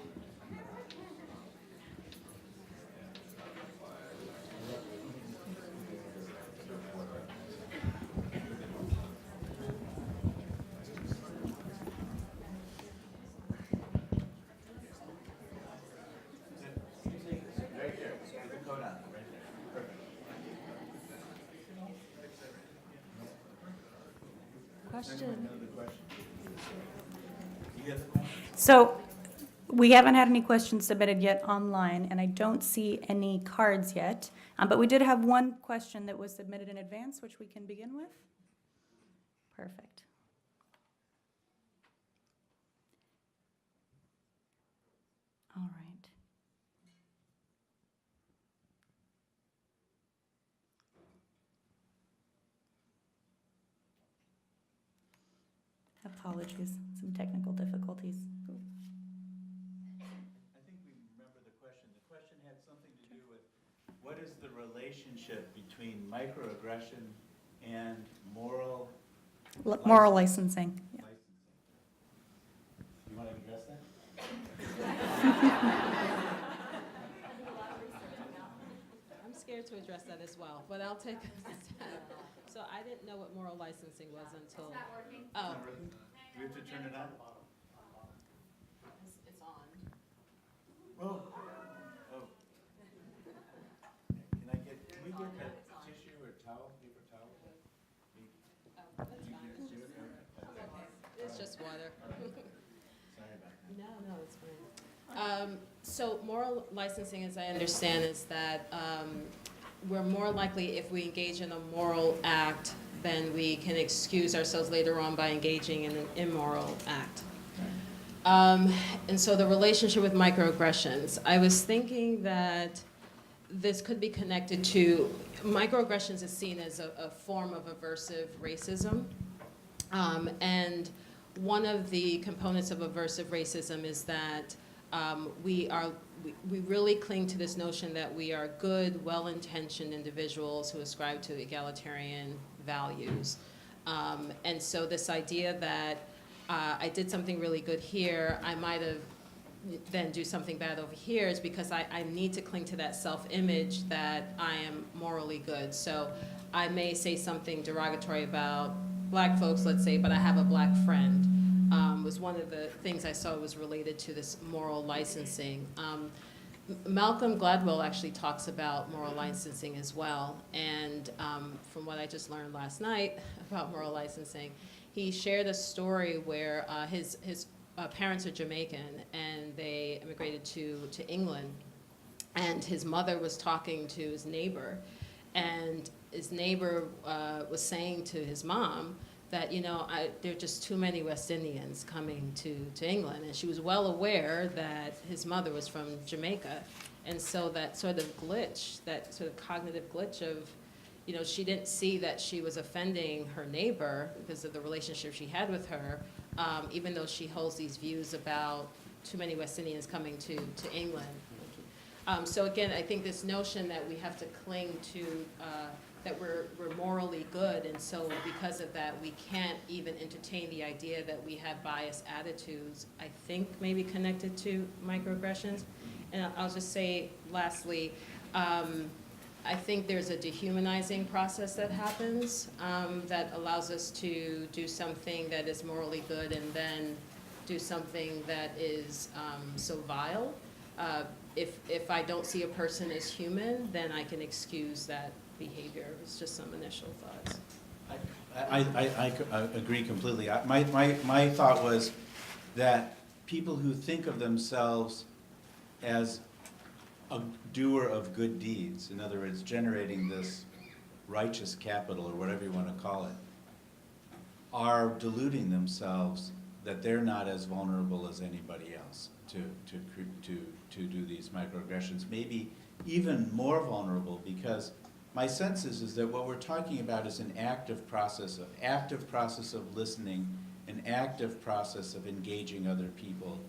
Right here, with the coat on, right there. Perfect. Question. Another question? You got the question? So we haven't had any questions submitted yet online, and I don't see any cards yet. But we did have one question that was submitted in advance, which we can begin with. Perfect. All right. Apologies, some technical difficulties. I think we remember the question. The question had something to do with what is the relationship between microaggression and moral Moral licensing. Yeah. licensing? You want to address that? I'm scared to address that as well, but I'll take a stab. So I didn't know what moral licensing was until. It's Oh, not working? Do we have to turn it on? it's on. Oh. Oh. Can we get a tissue or towel, paper towel? Oh, that's fine. It's just water. Sorry about that. No, it's fine. So moral licensing, as I understand, is that we're more likely, if we engage in a moral act, then we can excuse ourselves later on by engaging in an immoral act. And so the relationship with microaggressions, I was thinking that this could be connected to, microaggressions is seen as a form of aversive racism. And one of the components of aversive racism is that we really cling to this notion that we are good, well-intentioned individuals who ascribe to egalitarian values. And so this idea that I did something really good here, I might have then do something bad over here is because I need to cling to that self-image that I am morally good. So I may say something derogatory about black folks, let's say, but I have a black friend. Was one of the things I saw was related to this moral licensing. Malcolm Gladwell actually talks about moral licensing as well. And from what I just learned last night about moral licensing, he shared a story where his parents are Jamaican and they immigrated to England. And his mother was talking to his neighbor. And his neighbor was saying to his mom that, there are just too many West Indians coming to England. And she was well aware that his mother was from Jamaica. And so that sort of glitch, that sort of cognitive glitch of, she didn't see that she was offending her neighbor because of the relationship she had with her, even though she holds these views about too many West Indians coming to England. So again, I think this notion that we have to cling to, that we're morally good, and so because of that, we can't even entertain the idea that we have biased attitudes, I think maybe connected to microaggressions. And I'll just say, lastly, I think there's a dehumanizing process that happens that allows us to do something that is morally good and then do something that is so vile. If I don't see a person as human, then I can excuse that behavior. It's just some initial thoughts. I agree completely. My thought was that people who think of themselves as a doer of good deeds, in other words, generating this righteous capital or whatever you want to call it, are deluding themselves that they're not as vulnerable as anybody else to do these microaggressions, maybe even more vulnerable, because my sense is that what we're talking about is an active process of listening, an active process of engaging other people.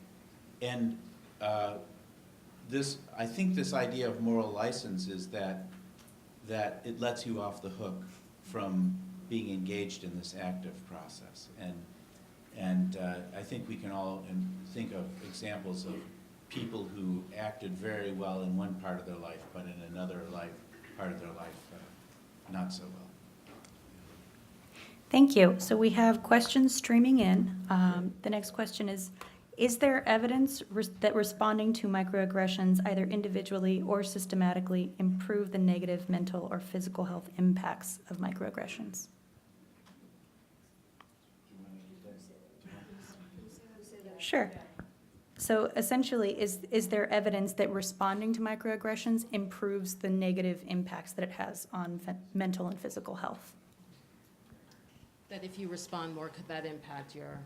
And I think this idea of moral license is that it lets you off the hook from being engaged in this active process. And I think we can all think of examples of people who acted very well in one part of their life, but in another part of their life, not so well. Thank you. So we have questions streaming in. The next question is there evidence that responding to microaggressions, either individually or systematically, improve the negative mental or physical health impacts of microaggressions? Sure. So essentially, is there evidence that responding to microaggressions improves the negative impacts that it has on mental and physical health? That if you respond more, could that impact your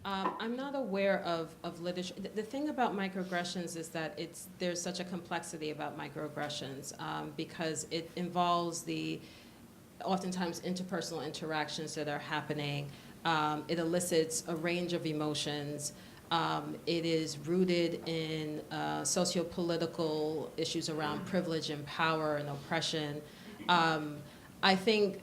I'm not aware of literature. The thing about microaggressions is that there's such a complexity about microaggressions because it involves oftentimes interpersonal interactions that are happening. It elicits a range of emotions. It is rooted in socio-political issues around privilege and power and oppression. I think,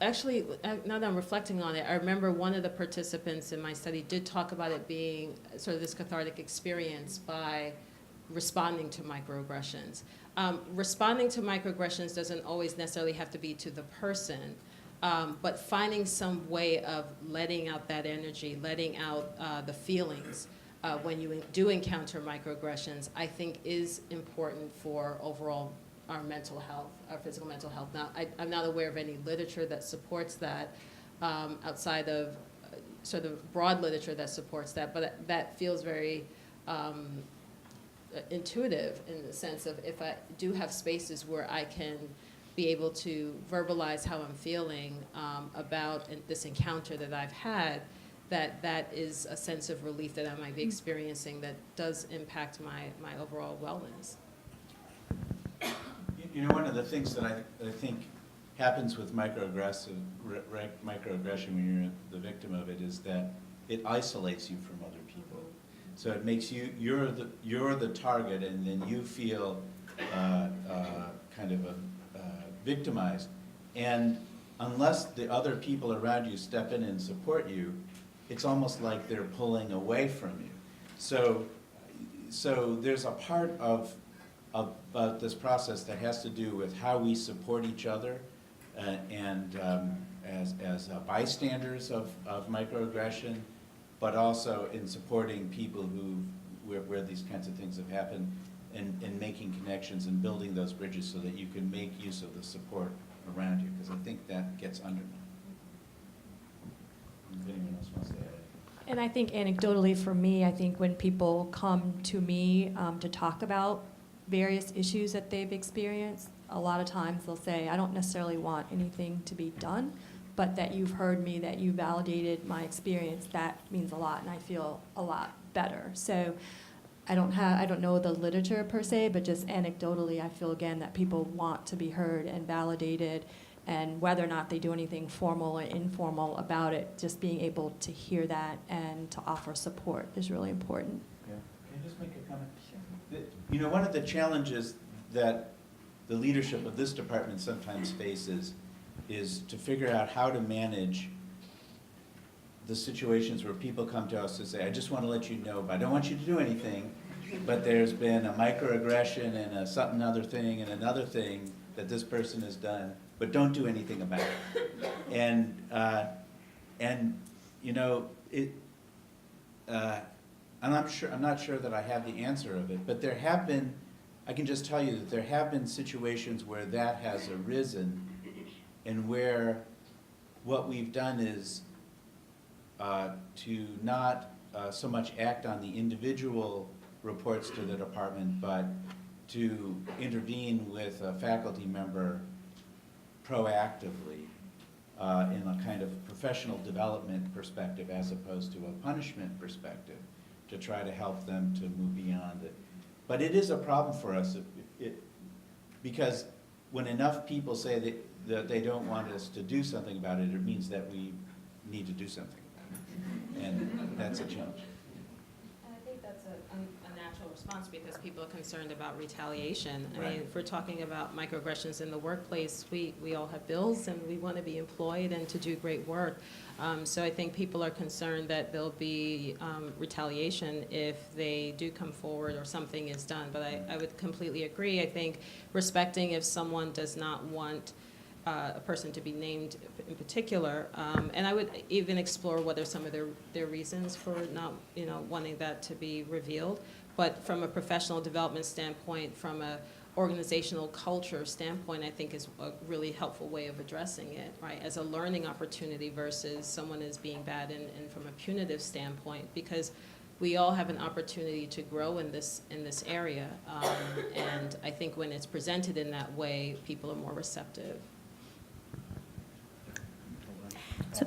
actually, now that I'm reflecting on it, I remember one of the participants in my study did talk about it being sort of this cathartic experience by responding to microaggressions. Responding to microaggressions doesn't always necessarily have to be to the person, but finding some way of letting out that energy, letting out the feelings when you do encounter microaggressions, I think is important for overall our mental health, our physical mental health. Now, I'm not aware of any literature that supports that outside of sort of broad literature that supports that, but that feels very intuitive in the sense of if I do have spaces where I can be able to verbalize how I'm feeling about this encounter that I've had, that is a sense of relief that I might be experiencing that does impact my overall wellness. You know, one of the things that I think happens with microaggression when you're the victim of it is that it isolates you from other people. So it makes you're the target, and then you feel kind of victimized. And unless the other people around you step in and support you, it's almost like they're pulling away from you. So there's a part of this process that has to do with how we support each other and as bystanders of microaggression, but also in supporting people where these kinds of things have happened, and making connections and building those bridges so that you can make use of the support around you, because I think that gets undermined. If anyone else wants to add. And I think anecdotally for me, I think when people come to me to talk about various issues that they've experienced, a lot of times they'll say, I don't necessarily want anything to be done, but that you've heard me, that you validated my experience, that means a lot, and I feel a lot better. So I don't know the literature per se, but just anecdotally, I feel again that people want to be heard and validated, and whether or not they do anything formal or informal about it, just being able to hear that and to offer support is really important. Yeah. Can I just make a comment? Sure. You know, one of the challenges that the leadership of this department sometimes faces is to figure out how to manage the situations where people come to us to say, I just want to let you know, but I don't want you to do anything, but there's been a microaggression and a something other thing and another thing that this person has done, but don't do anything about it. And you know, I'm not sure that I have the answer of it, but I can just tell you that there have been situations where that has arisen, and where what we've done is to not so much act on the individual reports to the department, but to intervene with a faculty member proactively in a kind of professional development perspective as opposed to a punishment perspective, to try to help them to move beyond it. But it is a problem for us because when enough people say that they don't want us to do something about it, it means that we need to do something about it. And that's a challenge. And I think that's a natural response because people are concerned about retaliation. I Right. mean, if we're talking about microaggressions in the workplace, we all have bills and we want to be employed and to do great work. So I think people are concerned that there'll be retaliation if they do come forward or something is done. But I would completely agree. I think respecting if someone does not want a person to be named in particular, and I would even explore what are some of their reasons for not, wanting that to be revealed. But from a professional development standpoint, from a organizational culture standpoint, I think is a really helpful way of addressing it, right? As a learning opportunity versus someone as being bad and from a punitive standpoint, because we all have an opportunity to grow in this area, and I think when it's presented in that way, people are more receptive. So-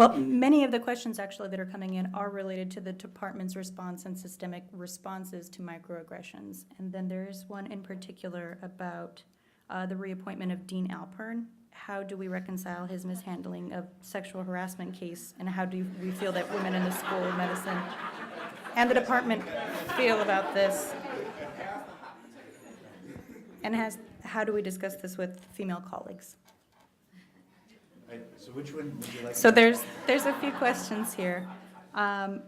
Well, many of the questions actually that are coming in are related to the department's response and systemic responses to microaggressions. And then there is one in particular about the reappointment of Dean Alpern. How do we reconcile his mishandling of sexual harassment case? And how do we feel that women in the School of Medicine and the department feel about this? And how do we discuss this with female colleagues? Right, so which one would you like? So to- there's a few questions here. I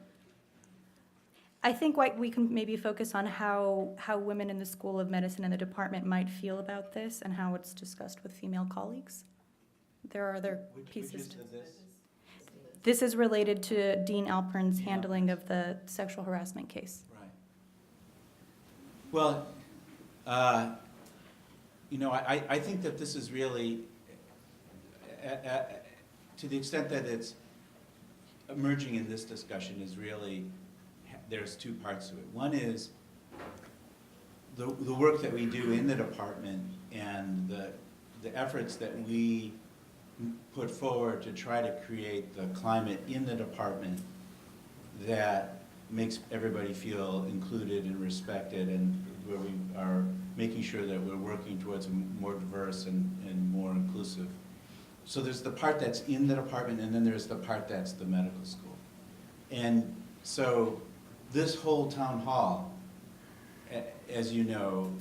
think we can maybe focus on how women in the School of Medicine and the department might feel about this and how it's discussed with female colleagues. There are other Which pieces. is this? This is related to Dean Alpern's handling of the sexual harassment case. Right. Well, I think that this is really, to the extent that it's emerging in this discussion, is really, there's two parts to it. One is the work that we do in the department and the efforts that we put forward to try to create the climate in the department that makes everybody feel included and respected, and where we are making sure that we're working towards a more diverse and more inclusive. So there's the part that's in the department, and then there's the part that's the medical school. And so this whole town hall, as you know,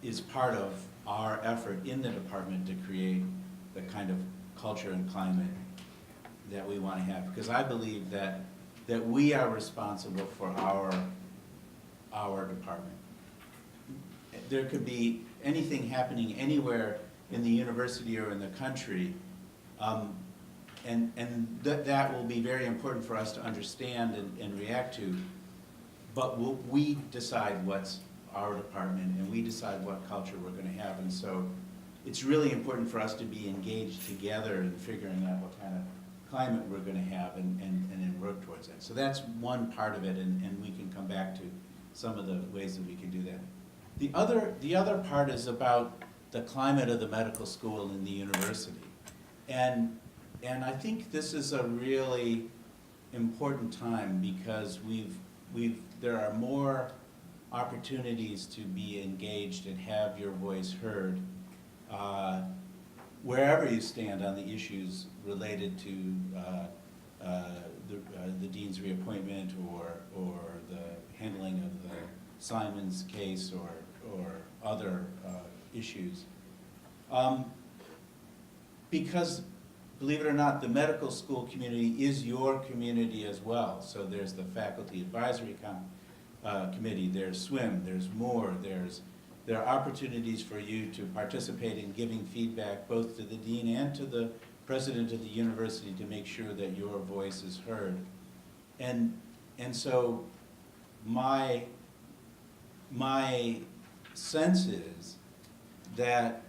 is part of our effort in the department to create the kind of culture and climate that we want to have. Because I believe that we are responsible for our department. There could be anything happening anywhere in the university or in the country, and that will be very important for us to understand and react to. But we decide what's our department, and we decide what culture we're going to have. And so it's really important for us to be engaged together in figuring out what kind of climate we're going to have and then work towards that. So that's one part of it, and we can come back to some of the ways that we can do that. The other part is about the climate of the medical school and the university. And I think this is a really important time because there are more opportunities to be engaged and have your voice heard wherever you stand on the issues related to the dean's reappointment or the handling of the Simon's case or other issues. Because, believe it or not, the medical school community is your community as well. So there's the faculty advisory committee, there's SWIM, there's more, there are opportunities for you to participate in giving feedback both to the dean and to the president of the university to make sure that your voice is heard. And so my sense is that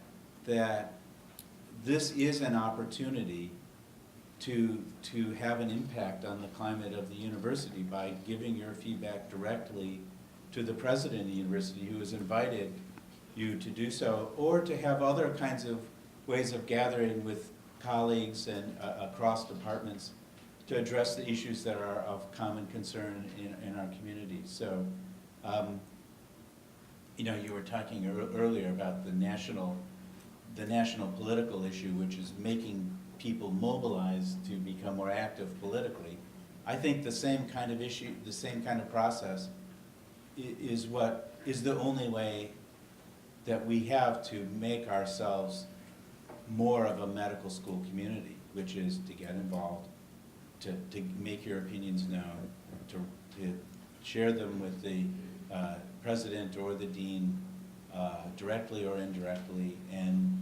this is an opportunity to have an impact on the climate of the university by giving your feedback directly to the president of the university, who has invited you to do so, or to have other kinds of ways of gathering with colleagues and across departments to address the issues that are of common concern in our community. So, you were talking earlier about the national political issue, which is making people mobilize to become more active politically. I think the same kind of issue, the same kind of process is the only way that we have to make ourselves more of a medical school community, which is to get involved, to make your opinions known, to share them with the president or the dean directly or indirectly, and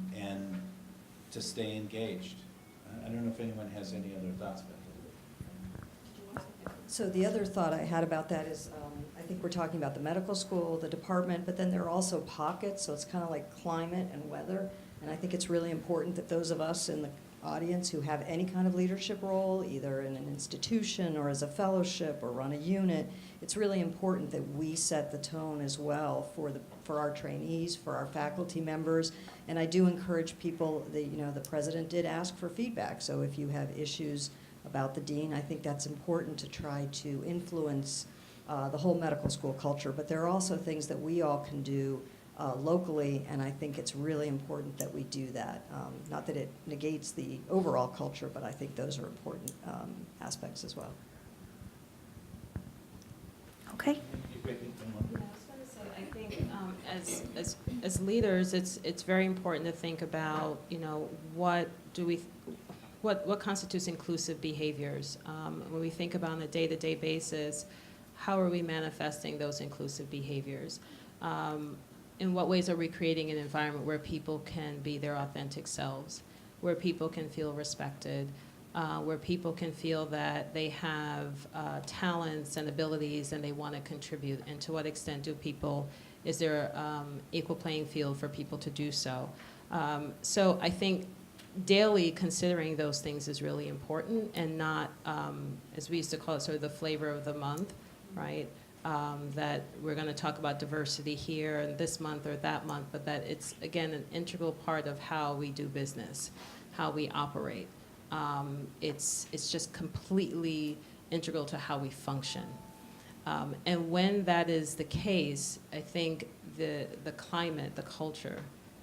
to stay engaged. I don't know if anyone has any other thoughts about that. So the other thought I had about that is, I think we're talking about the medical school, the department, but then there are also pockets, so it's kind of like climate and weather. And I think it's really important that those of us in the audience who have any kind of leadership role, either in an institution or as a fellowship or run a unit, it's really important that we set the tone as well for our trainees, for our faculty members. And I do encourage people, the president did ask for feedback, so if you have issues about the dean. I think that's important to try to influence the whole medical school culture, but there are also things that we all can do locally, and I think it's really important that we do that. Not that it negates the overall culture, but I think those are important aspects as well. Okay. Yeah, I was going to say, I think as leaders, it's very important to think about, what constitutes inclusive behaviors. When we think about on a day-to-day basis, how are we manifesting those inclusive behaviors? In what ways are we creating an environment where people can be their authentic selves, where people can feel respected, where people can feel that they have talents and abilities and they want to contribute, and to what extent is there equal playing field for people to do so? So I think daily considering those things is really important, and not, as we used to call it, sort of the flavor of the month, right? That we're going to talk about diversity here and this month or that month, but that it's, again, an integral part of how we do business, how we operate. It's just completely integral to how we function. And when that is the case, I think the climate, the culture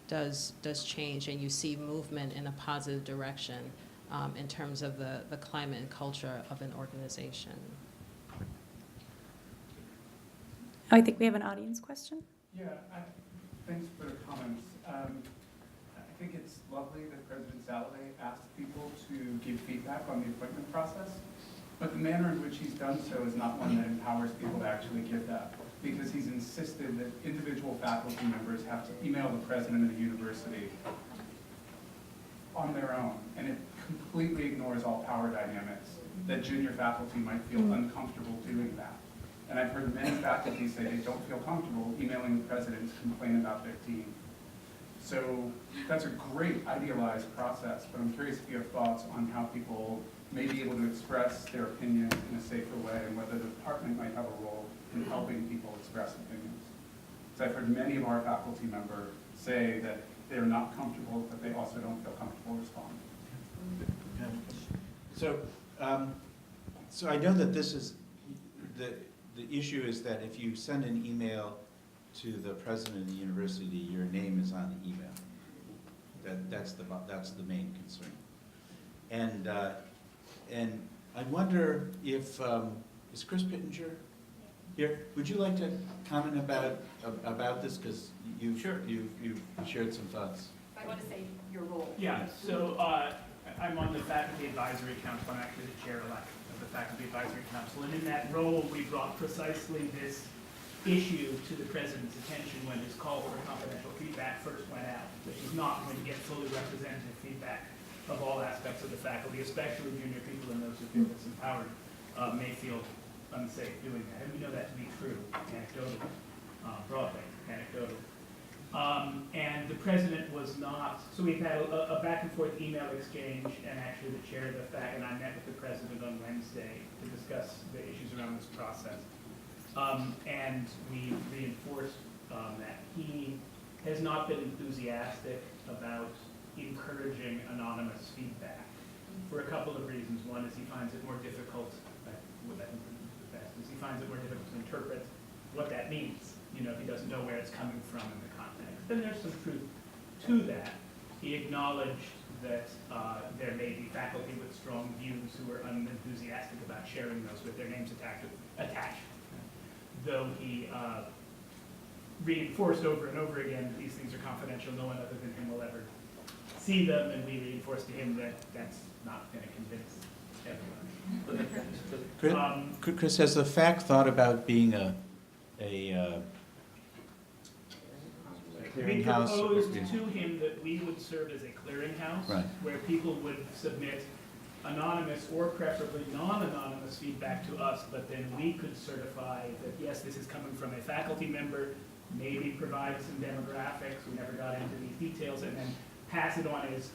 does change, and you see movement in a positive direction in terms of the climate and culture of an organization. I think we have an audience question. Yeah, thanks for the comments. I think it's lovely that President Salovey asked people to give feedback on the appointment process, but the manner in which he's done so is not one that empowers people to actually give that, because he's insisted that individual faculty members have to email the president of the university on their own, and it completely ignores all power dynamics, that junior faculty might feel uncomfortable doing that. And I've heard many faculty say they don't feel comfortable emailing the president to complain about their dean. So that's a great idealized process, but I'm curious if you have thoughts on how people may be able to express their opinions in a safer way, and whether the department might have a role in helping people express opinions. Because I've heard many of our faculty members say that they're not comfortable, but they also don't feel comfortable responding. So I know that this is, the issue is that if you send an email to the president of the university, your name is on the email. That's the main concern. And I wonder if, is Chris Pittenger here? Would you like to comment about this? Because you've shared some thoughts. I want to say your role. Yeah, so I'm on the Faculty Advisory Council. I'm actually the chair-elect of the Faculty Advisory Council. And in that role, we brought precisely this issue to the president's attention when his call for confidential feedback first went out, which is not going to get fully representative feedback of all aspects of the faculty, especially junior people and those who feel disempowered may feel unsafe doing that. And we know that to be true, anecdotally, broadly, anecdotally. And the president was not, so we've had a back and forth email exchange, and actually the chair of the FAC and I met with the president on Wednesday to discuss the issues around this process. And we reinforced that he has not been enthusiastic about encouraging anonymous feedback for a couple of reasons. One is he finds it more difficult, he finds it more difficult to interpret what that means, if he doesn't know where it's coming from in the context. Then there's some truth to that. He acknowledged that there may be faculty with strong views who are unenthusiastic about sharing those with their names attached. Though he reinforced over and over again that these things are confidential, no one other than him will ever see them, and we reinforced to him that that's not going to convince everyone. Chris, has the FAC thought about being a We clearinghouse? proposed to him that we would serve as a clearinghouse, Right. where people would submit anonymous or preferably non-anonymous feedback to us, but then we could certify that, yes, this is coming from a faculty member, maybe provide some demographics, we never got into these details, and then pass it on as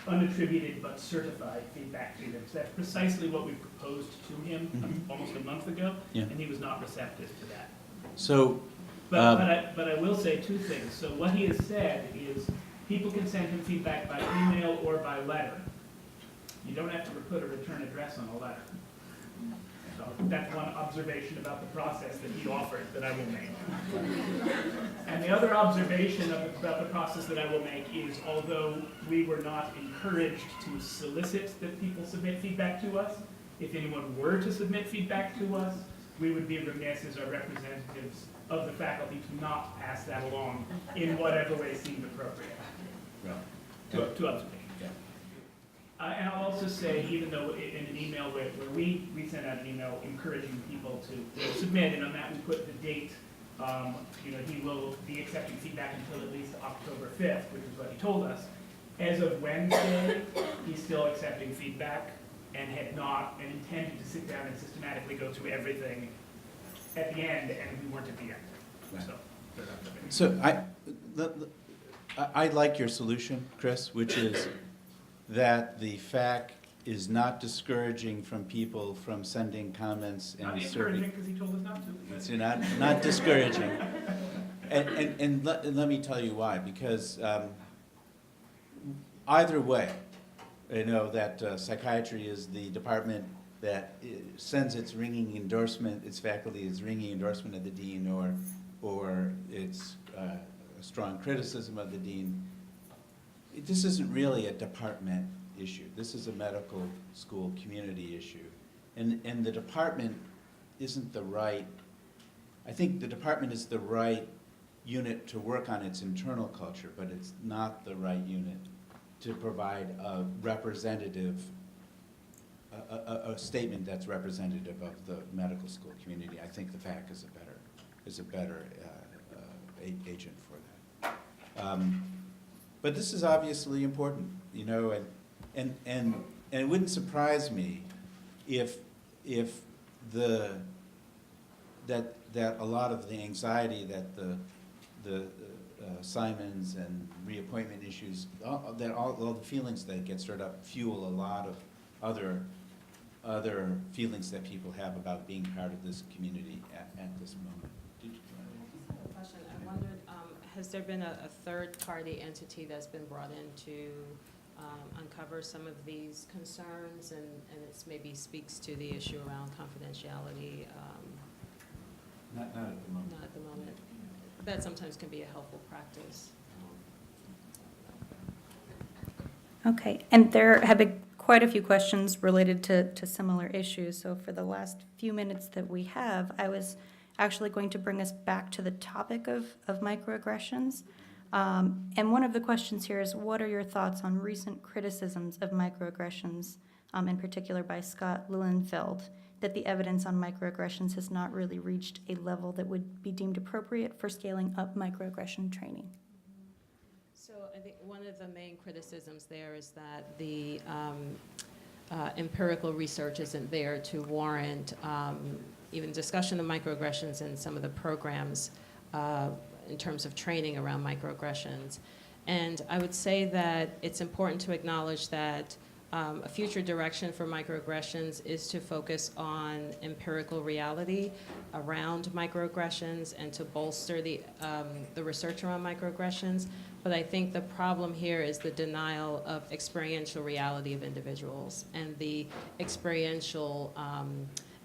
unattributed but certified feedback to them. So that's precisely what we proposed to him almost a month ago, Yeah. and he was not receptive to that. So, But I will say two things. So what he has said is people can send him feedback by email or by letter. You don't have to put a return address on a letter. So that's one observation about the process that he offered that I will make. And the other observation about the process that I will make is, although we were not encouraged to solicit that people submit feedback to us, if anyone were to submit feedback to us, we would be remiss as our representatives of the faculty to not pass that along in whatever way seemed appropriate. Two observations. And I'll also say, even though in an email where we sent out an email encouraging people to submit, and on that we put the date, he will be accepting feedback until at least October 5th, which is what he told us. As of Wednesday, he's still accepting feedback and had not, and intended to sit down and systematically go through everything at the end, and we weren't at the end. Right. So I like your solution, Chris, which is that the FAQ is not discouraging from people from sending comments Not and encouraging, because he told us not to. It's not discouraging. And let me tell you why, because either way, that psychiatry is the department that sends its ringing endorsement, its faculty is ringing endorsement of the dean, or its a strong criticism of the dean. This isn't really a department issue. This is a medical school community issue. And the department isn't the right, I think the department is the right unit to work on its internal culture, but it's not the right unit to provide a representative, a statement that's representative of the medical school community. I think the FAC is a better agent for that. But this is obviously important, and it wouldn't surprise me if that a lot of the anxiety that the Simons and reappointment issues, all the feelings that get stirred up fuel a lot of other feelings that people have about being part of this community at this moment. Question. I wondered, has there been a third-party entity that's been brought in to uncover some of these concerns, and it maybe speaks to the issue around confidentiality? Not at the moment. Not at the moment. That sometimes can be a helpful practice. Okay, and there have been quite a few questions related to similar issues. So for the last few minutes that we have, I was actually going to bring us back to the topic of microaggressions. And one of the questions here is, what are your thoughts on recent criticisms of microaggressions, in particular by Scott Lilienfeld, that the evidence on microaggressions has not really reached a level that would be deemed appropriate for scaling up microaggression training? So I think one of the main criticisms there is that the empirical research isn't there to warrant even discussion of microaggressions in some of the programs in terms of training around microaggressions. And I would say that it's important to acknowledge that a future direction for microaggressions is to focus on empirical reality around microaggressions and to bolster the research around microaggressions. But I think the problem here is the denial of experiential reality of individuals and the experiential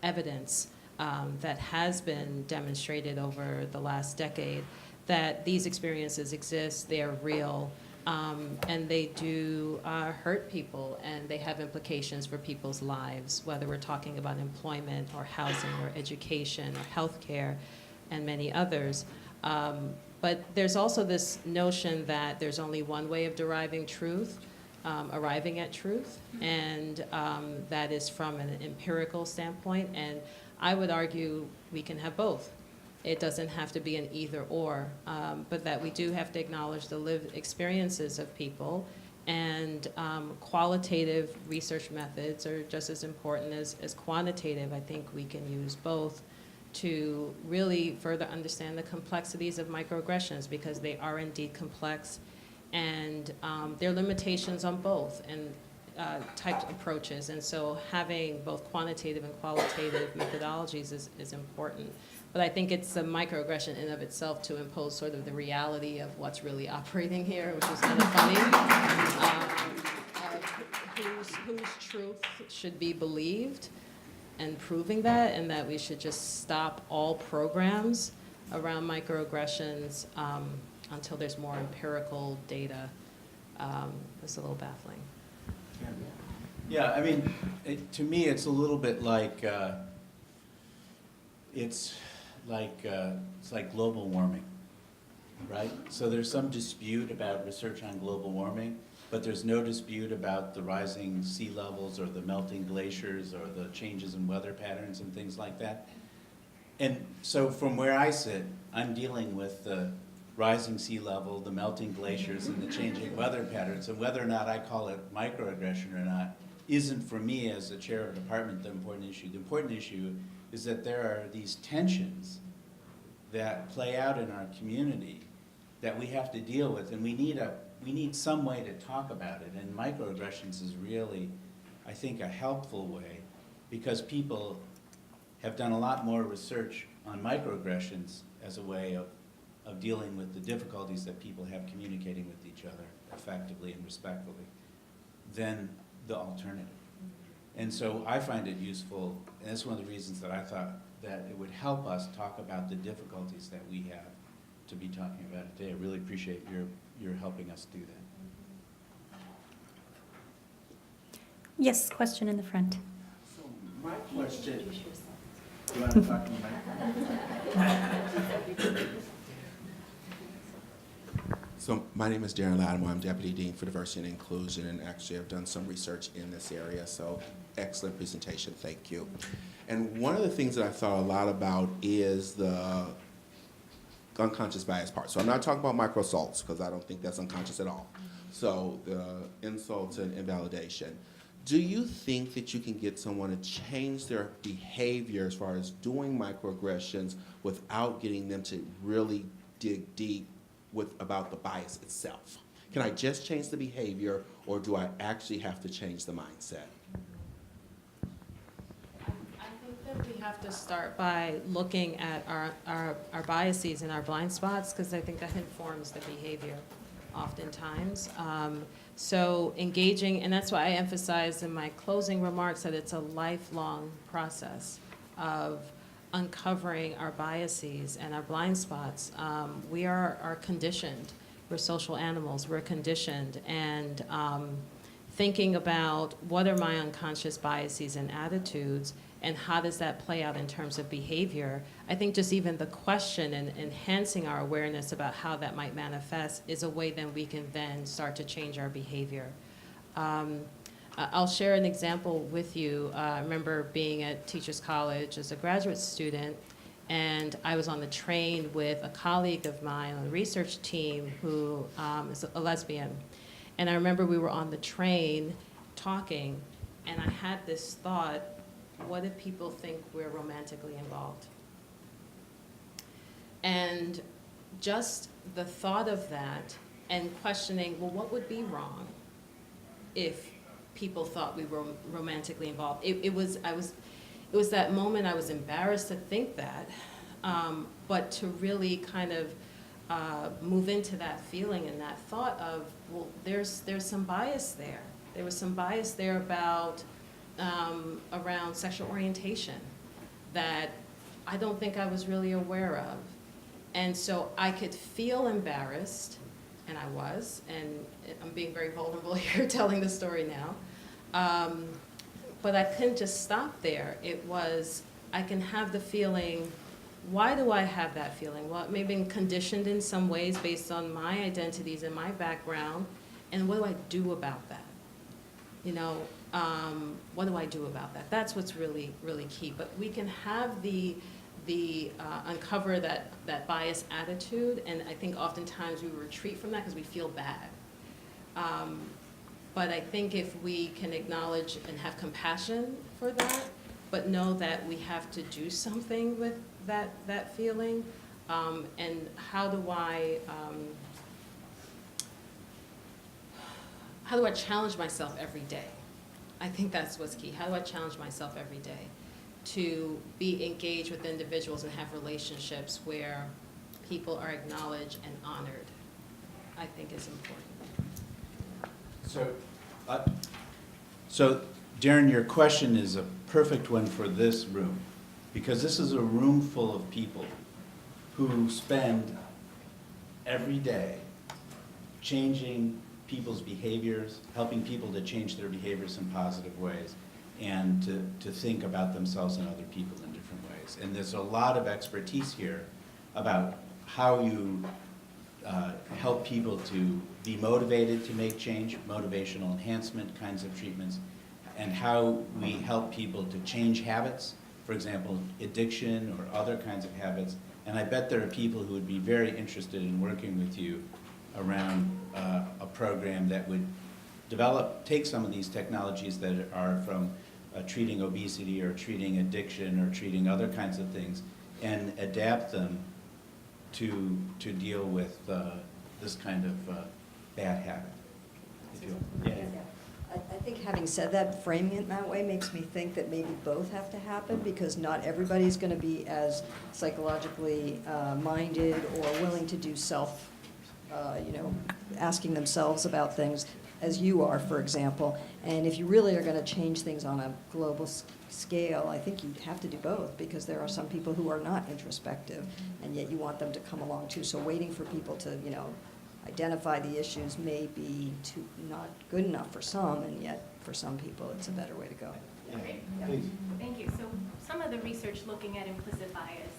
evidence that has been demonstrated over the last decade that these experiences exist, they are real, and they do hurt people, and they have implications for people's lives, whether we're talking about employment or housing or education or healthcare and many others. But there's also this notion that there's only one way of deriving truth, arriving at truth, and that is from an empirical standpoint. And I would argue we can have both. It doesn't have to be an either or, but that we do have to acknowledge the lived experiences of people, and qualitative research methods are just as important as quantitative. I think we can use both to really further understand the complexities of microaggressions, because they are indeed complex, and there are limitations on both and types of approaches. And so having both quantitative and qualitative methodologies is important. But I think it's a microaggression in of itself to impose sort of the reality of what's really operating here, which is kind of funny. whose truth should be believed and proving that, and that we should just stop all programs around microaggressions until there's more empirical data. It's a little baffling. Yeah, I mean, to me, it's a little bit like, it's like global warming, right? So there's some dispute about research on global warming, but there's no dispute about the rising sea levels or the melting glaciers or the changes in weather patterns and things like that. And so from where I sit, I'm dealing with the rising sea level, the melting glaciers, and the changing weather patterns. And whether or not I call it microaggression or not isn't, for me as the chair of a department, the important issue. The important issue is that there are these tensions that play out in our community that we have to deal with, and we need some way to talk about it. And microaggressions is really, I think, a helpful way, because people have done a lot more research on microaggressions as a way of dealing with the difficulties that people have communicating with each other effectively and respectfully than the alternative. And so I find it useful, and that's one of the reasons that I thought that it would help us talk about the difficulties that we have to be talking about it today. I really appreciate your helping us do that. Yes, question in the front. So my question, you want to talk to the mic? So my name is Darren Lattimore. I'm Deputy Dean for Diversity and Inclusion, and actually I've done some research in this area, so excellent presentation, thank you. And one of the things that I thought a lot about is the unconscious bias part. So I'm not talking about micro assaults, because I don't think that's unconscious at all. So the insults and invalidation. Do you think that you can get someone to change their behavior as far as doing microaggressions without getting them to really dig deep about the bias itself? Can I just change the behavior, or do I actually have to change the mindset? I think that we have to start by looking at our biases and our blind spots, because I think that informs the behavior oftentimes. So engaging, and that's why I emphasized in my closing remarks that it's a lifelong process of uncovering our biases and our blind spots. We are conditioned. We're social animals. We're conditioned. And thinking about what are my unconscious biases and attitudes, and how does that play out in terms of behavior, I think just even the question and enhancing our awareness about how that might manifest is a way that we can then start to change our behavior. I'll share an example with you. I remember being at Teachers College as a graduate student, and I was on the train with a colleague of mine on the research team who is a lesbian. And I remember we were on the train talking, and I had this thought, what if people think we're romantically involved? And just the thought of that and questioning, well, what would be wrong if people thought we were romantically involved? It was that moment I was embarrassed to think that, but to really kind of move into that feeling and that thought of, well, there's some bias there. There was some bias there about around sexual orientation that I don't think I was really aware of. And so I could feel embarrassed, and I was, and I'm being very vulnerable here telling the story now. But I couldn't just stop there. It was, I can have the feeling, why do I have that feeling? Well, it may have been conditioned in some ways based on my identities and my background, and what do I do about that? You know, what do I do about that? That's what's really, really key. But we can have the uncover that bias attitude, and I think oftentimes we retreat from that because we feel bad. But I think if we can acknowledge and have compassion for that, but know that we have to do something with that feeling, and how do I challenge myself every day? I think that's what's key. How do I challenge myself every day to be engaged with individuals and have relationships where people are acknowledged and honored? I think is important. So So, Darren, your question is a perfect one for this room, because this is a room full of people who spend every day changing people's behaviors, helping people to change their behaviors in positive ways, and to think about themselves and other people in different ways. And there's a lot of expertise here about how you help people to be motivated to make change, motivational enhancement kinds of treatments, and how we help people to change habits, for example, addiction or other kinds of habits. And I bet there are people who would be very interested in working with you around a program that would take some of these technologies that are from treating obesity or treating addiction or treating other kinds of things and adapt them to deal with this kind of bad habit. If you will. Yeah. I think having said that, framing it that way makes me think that maybe both have to happen, because not everybody's going to be as psychologically minded or willing to do asking themselves about things as you are, for example. And if you really are going to change things on a global scale, I think you have to do both, because there are some people who are not introspective, and yet you want them to come along too. So waiting for people to, identify the issues may be not good enough for some, and yet for some people it's a better way to go. Great. Please. Thank you. So some of the research looking at implicit bias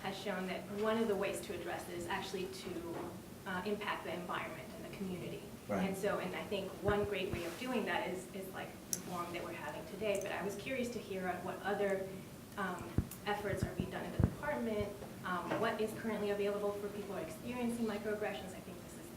has shown that one of the ways to address it is actually to impact the environment and the community. Right. And I think one great way of doing that is like the forum that we're having today. But I was curious to hear what other efforts are being done in the department, what is currently available for people who are experiencing microaggressions. I think this is,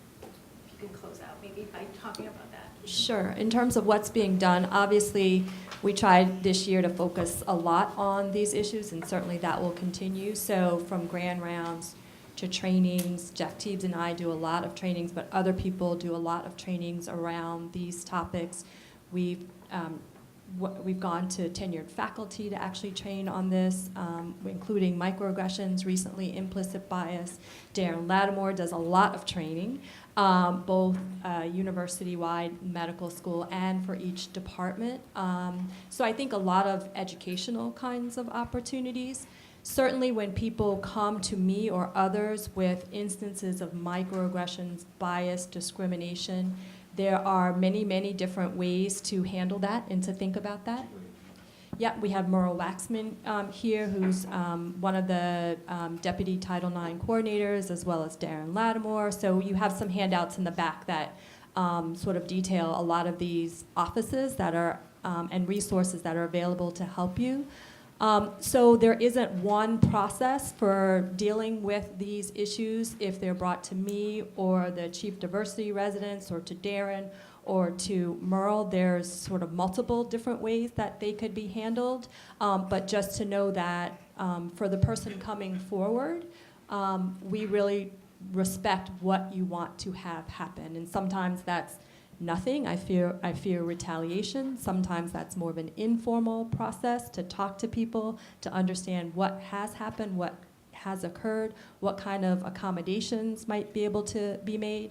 if you can close out maybe by talking about that. Sure. In terms of what's being done, obviously, we tried this year to focus a lot on these issues, and certainly that will continue. So from grand rounds to trainings, Jeff Teebs and I do a lot of trainings, but other people do a lot of trainings around these topics. We've gone to tenured faculty to actually train on this, including microaggressions, recently implicit bias. Darren Lattimore does a lot of training, both university-wide medical school and for each department. So I think a lot of educational kinds of opportunities. Certainly when people come to me or others with instances of microaggressions, bias, discrimination, there are many, many different ways to handle that and to think about that. Yeah, we have Merle Waxman here, who's one of the Deputy Title IX coordinators, as well as Darren Lattimore. So you have some handouts in the back that sort of detail a lot of these offices that are and resources that are available to help you. So there isn't one process for dealing with these issues if they're brought to me or the Chief Diversity Residents or to Darren or to Merle. There's sort of multiple different ways that they could be handled, but just to know that for the person coming forward, we really respect what you want to have happen. And sometimes that's nothing. I fear retaliation. Sometimes that's more of an informal process to talk to people, to understand what has happened, what has occurred, what kind of accommodations might be able to be made,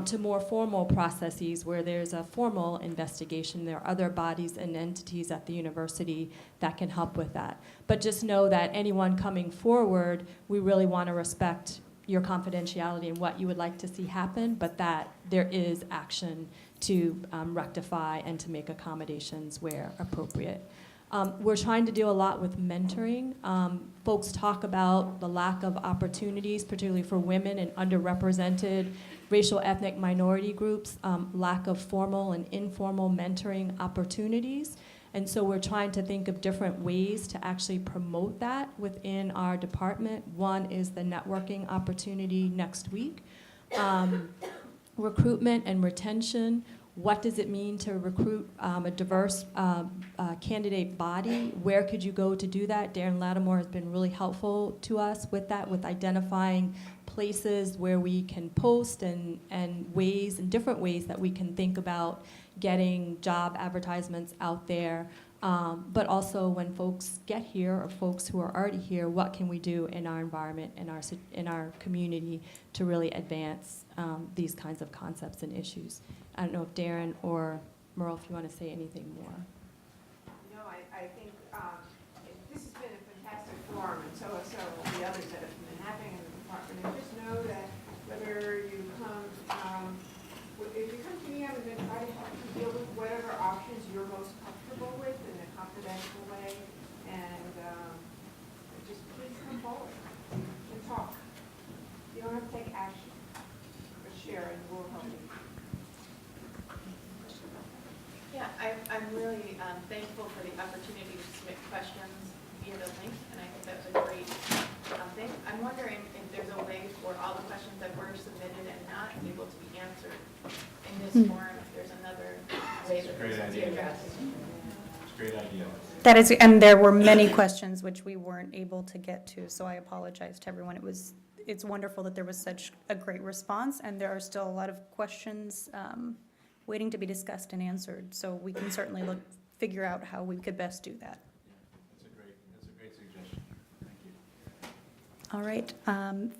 to more formal processes where there's a formal investigation. There are other bodies and entities at the university that can help with that. But just know that anyone coming forward, we really want to respect your confidentiality and what you would like to see happen, but that there is action to rectify and to make accommodations where appropriate. We're trying to do a lot with mentoring. Folks talk about the lack of opportunities, particularly for women and underrepresented racial ethnic minority groups, lack of formal and informal mentoring opportunities. And so we're trying to think of different ways to actually promote that within our department. One is the networking opportunity next week. Recruitment and retention. What does it mean to recruit a diverse candidate body? Where could you go to do that? Darren Lattimore has been really helpful to us with that, with identifying places where we can post and ways and different ways that we can think about getting job advertisements out there. But also when folks get here or folks who are already here, what can we do in our environment, in our community to really advance these kinds of concepts and issues? I don't know if Darren or Merle, if you want to say anything more. No, I think this has been a fantastic forum, and so have several of the others that have been happening in the department. And just know that whether you come, if you come to me, I'm going to try to help you deal with whatever options you're most comfortable with in a confidential way. And just please come forward and talk. You don't have to take action, but share, and we'll help you. Yeah, I'm really thankful for the opportunity to submit questions via the link, and I think that was a great thing. I'm wondering if there's a way for all the questions that were submitted and not able to be answered in this forum, if there's another way that this can be addressed. It's a great idea. That is, and there were many questions which we weren't able to get to, so I apologize to everyone. It's wonderful that there was such a great response, and there are still a lot of questions waiting to be discussed and answered, so we can certainly figure out how we could best do that. That's a great suggestion. Thank you. All right,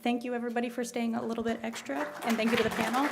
thank you everybody for staying a little bit extra, and thank you to the panel.